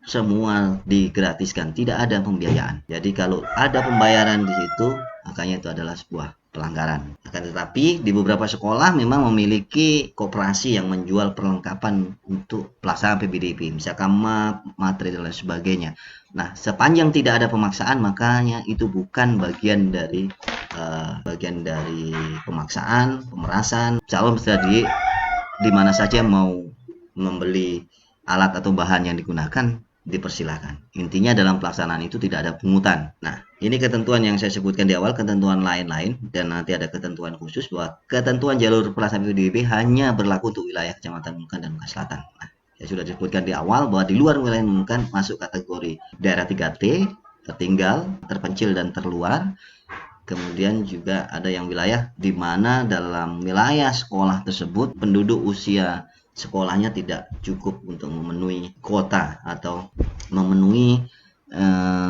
semua digratiskan, tidak ada pembiayaan. Jadi kalau ada pembayaran di situ, makanya itu adalah sebuah pelanggaran. Akan tetapi di beberapa sekolah memang memiliki koperasi yang menjual perlengkapan untuk pelaksanaan PPDB, misalkan map, materi dan lain sebagainya. Nah, sepanjang tidak ada pemaksaan, makanya itu bukan bagian dari pemaksaan, pemerasan. Calon peserta didik di mana saja mau membeli alat atau bahan yang digunakan dipersilakan. Intinya dalam pelaksanaan itu tidak ada pungutan. Nah, ini ketentuan yang saya sebutkan di awal, ketentuan lain-lain, dan nanti ada ketentuan khusus bahwa ketentuan jalur pelaksanaan PPDB hanya berlaku untuk wilayah Kecamatan Nunukan dan Nunukan Selatan. Nah, saya sudah disebutkan di awal bahwa di luar wilayah Nunukan masuk kategori daerah 3T, tertinggal, terpencil, dan terluar. Kemudian juga ada yang wilayah di mana dalam wilayah sekolah tersebut penduduk usia sekolahnya tidak cukup untuk memenuhi kuota atau memenuhi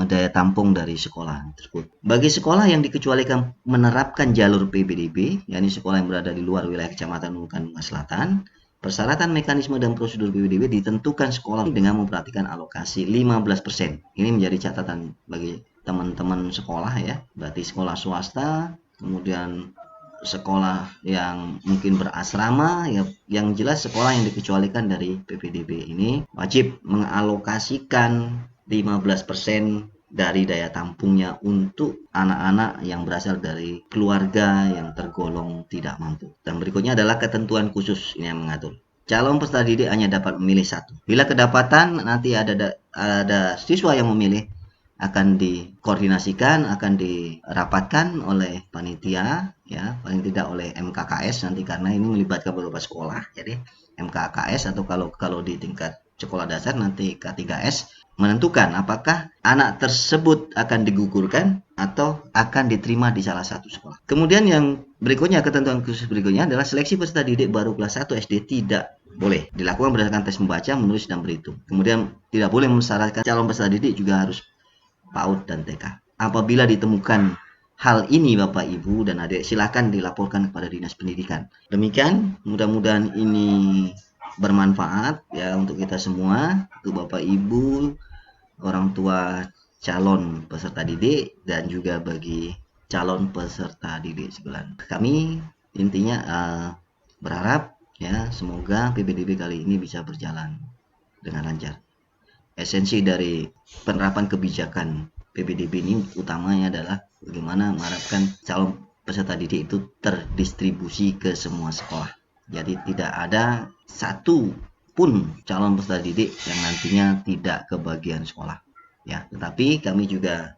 daya tampung dari sekolah tersebut. Bagi sekolah yang dikecualikan menerapkan jalur PPDB, yakni sekolah yang berada di luar wilayah Kecamatan Nunukan Selatan, persyaratan mekanisme dan prosedur PPDB ditentukan sekolah dengan memperhatikan alokasi 15%. Ini menjadi catatan bagi teman-teman sekolah ya, berarti sekolah swasta, kemudian sekolah yang mungkin berasrama ya, yang jelas sekolah yang dikecualikan dari PPDB ini wajib mengalokasikan 15% dari daya tampungnya untuk anak-anak yang berasal dari keluarga yang tergolong tidak mampu. Dan berikutnya adalah ketentuan khusus ini yang mengatur. Calon peserta didik hanya dapat memilih satu. Bila kedapatan nanti ada siswa yang memilih, akan dikoordinasikan, akan dirapatkan oleh panitia ya, paling tidak oleh MKKS nanti, karena ini melibatkan beberapa sekolah. Jadi MKKS atau kalau di tingkat sekolah dasar nanti K3S menentukan apakah anak tersebut akan digugurkan atau akan diterima di salah satu sekolah. Kemudian yang berikutnya, ketentuan khusus berikutnya adalah seleksi peserta didik baru kelas 1 SD tidak boleh dilakukan berdasarkan tes membaca, menulis, dan berhitung. Kemudian tidak boleh mensyaratkan calon peserta didik juga harus PAUD dan TK. Apabila ditemukan hal ini Bapak Ibu dan Adik, silakan dilaporkan kepada Dinas Pendidikan. Demikian, mudah-mudahan ini bermanfaat ya untuk kita semua, untuk Bapak Ibu, orang tua calon peserta didik, dan juga bagi calon peserta didik sekalian. Kami intinya berharap ya semoga PPDB kali ini bisa berjalan dengan lancar. Esensi dari penerapan kebijakan PPDB ini utamanya adalah bagaimana mengharapkan calon peserta didik itu terdistribusi ke semua sekolah. Jadi tidak ada satu pun calon peserta didik yang nantinya tidak kebagian sekolah. Ya, tetapi kami juga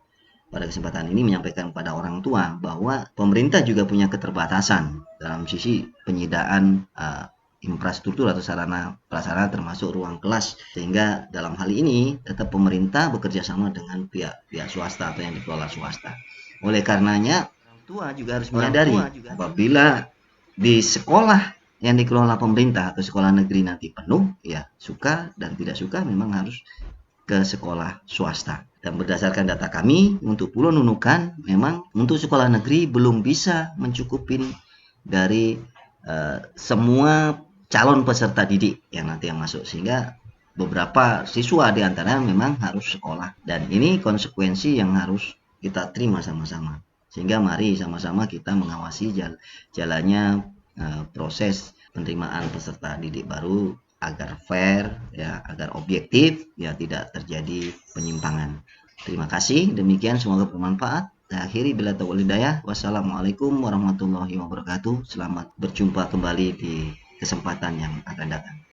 pada kesempatan ini menyampaikan kepada orang tua bahwa pemerintah juga punya keterbatasan dalam sisi penyediaan infrastruktur atau sarana prasarana termasuk ruang kelas, sehingga dalam hal ini tetap pemerintah bekerja sama dengan pihak swasta atau yang dikelola swasta. Oleh karenanya orang tua juga harus menyadari apabila di sekolah yang dikelola pemerintah atau sekolah negeri nanti penuh, ya suka dan tidak suka memang harus ke sekolah swasta. Dan berdasarkan data kami untuk Pulau Nunukan, memang untuk sekolah negeri belum bisa mencukupin dari semua calon peserta didik yang nanti yang masuk, sehingga beberapa siswa di antaranya memang harus sekolah, dan ini konsekuensi yang harus kita terima sama-sama. Sehingga mari sama-sama kita mengawasi jalannya proses penerimaan peserta didik baru agar fair, ya, agar objektif, ya, tidak terjadi penyimpangan. Terima kasih, demikian semoga bermanfaat. Akhiri bila taufiq hidayah. Wassalamualaikum warahmatullahi wabarakatuh. Selamat berjumpa kembali di kesempatan yang akan datang.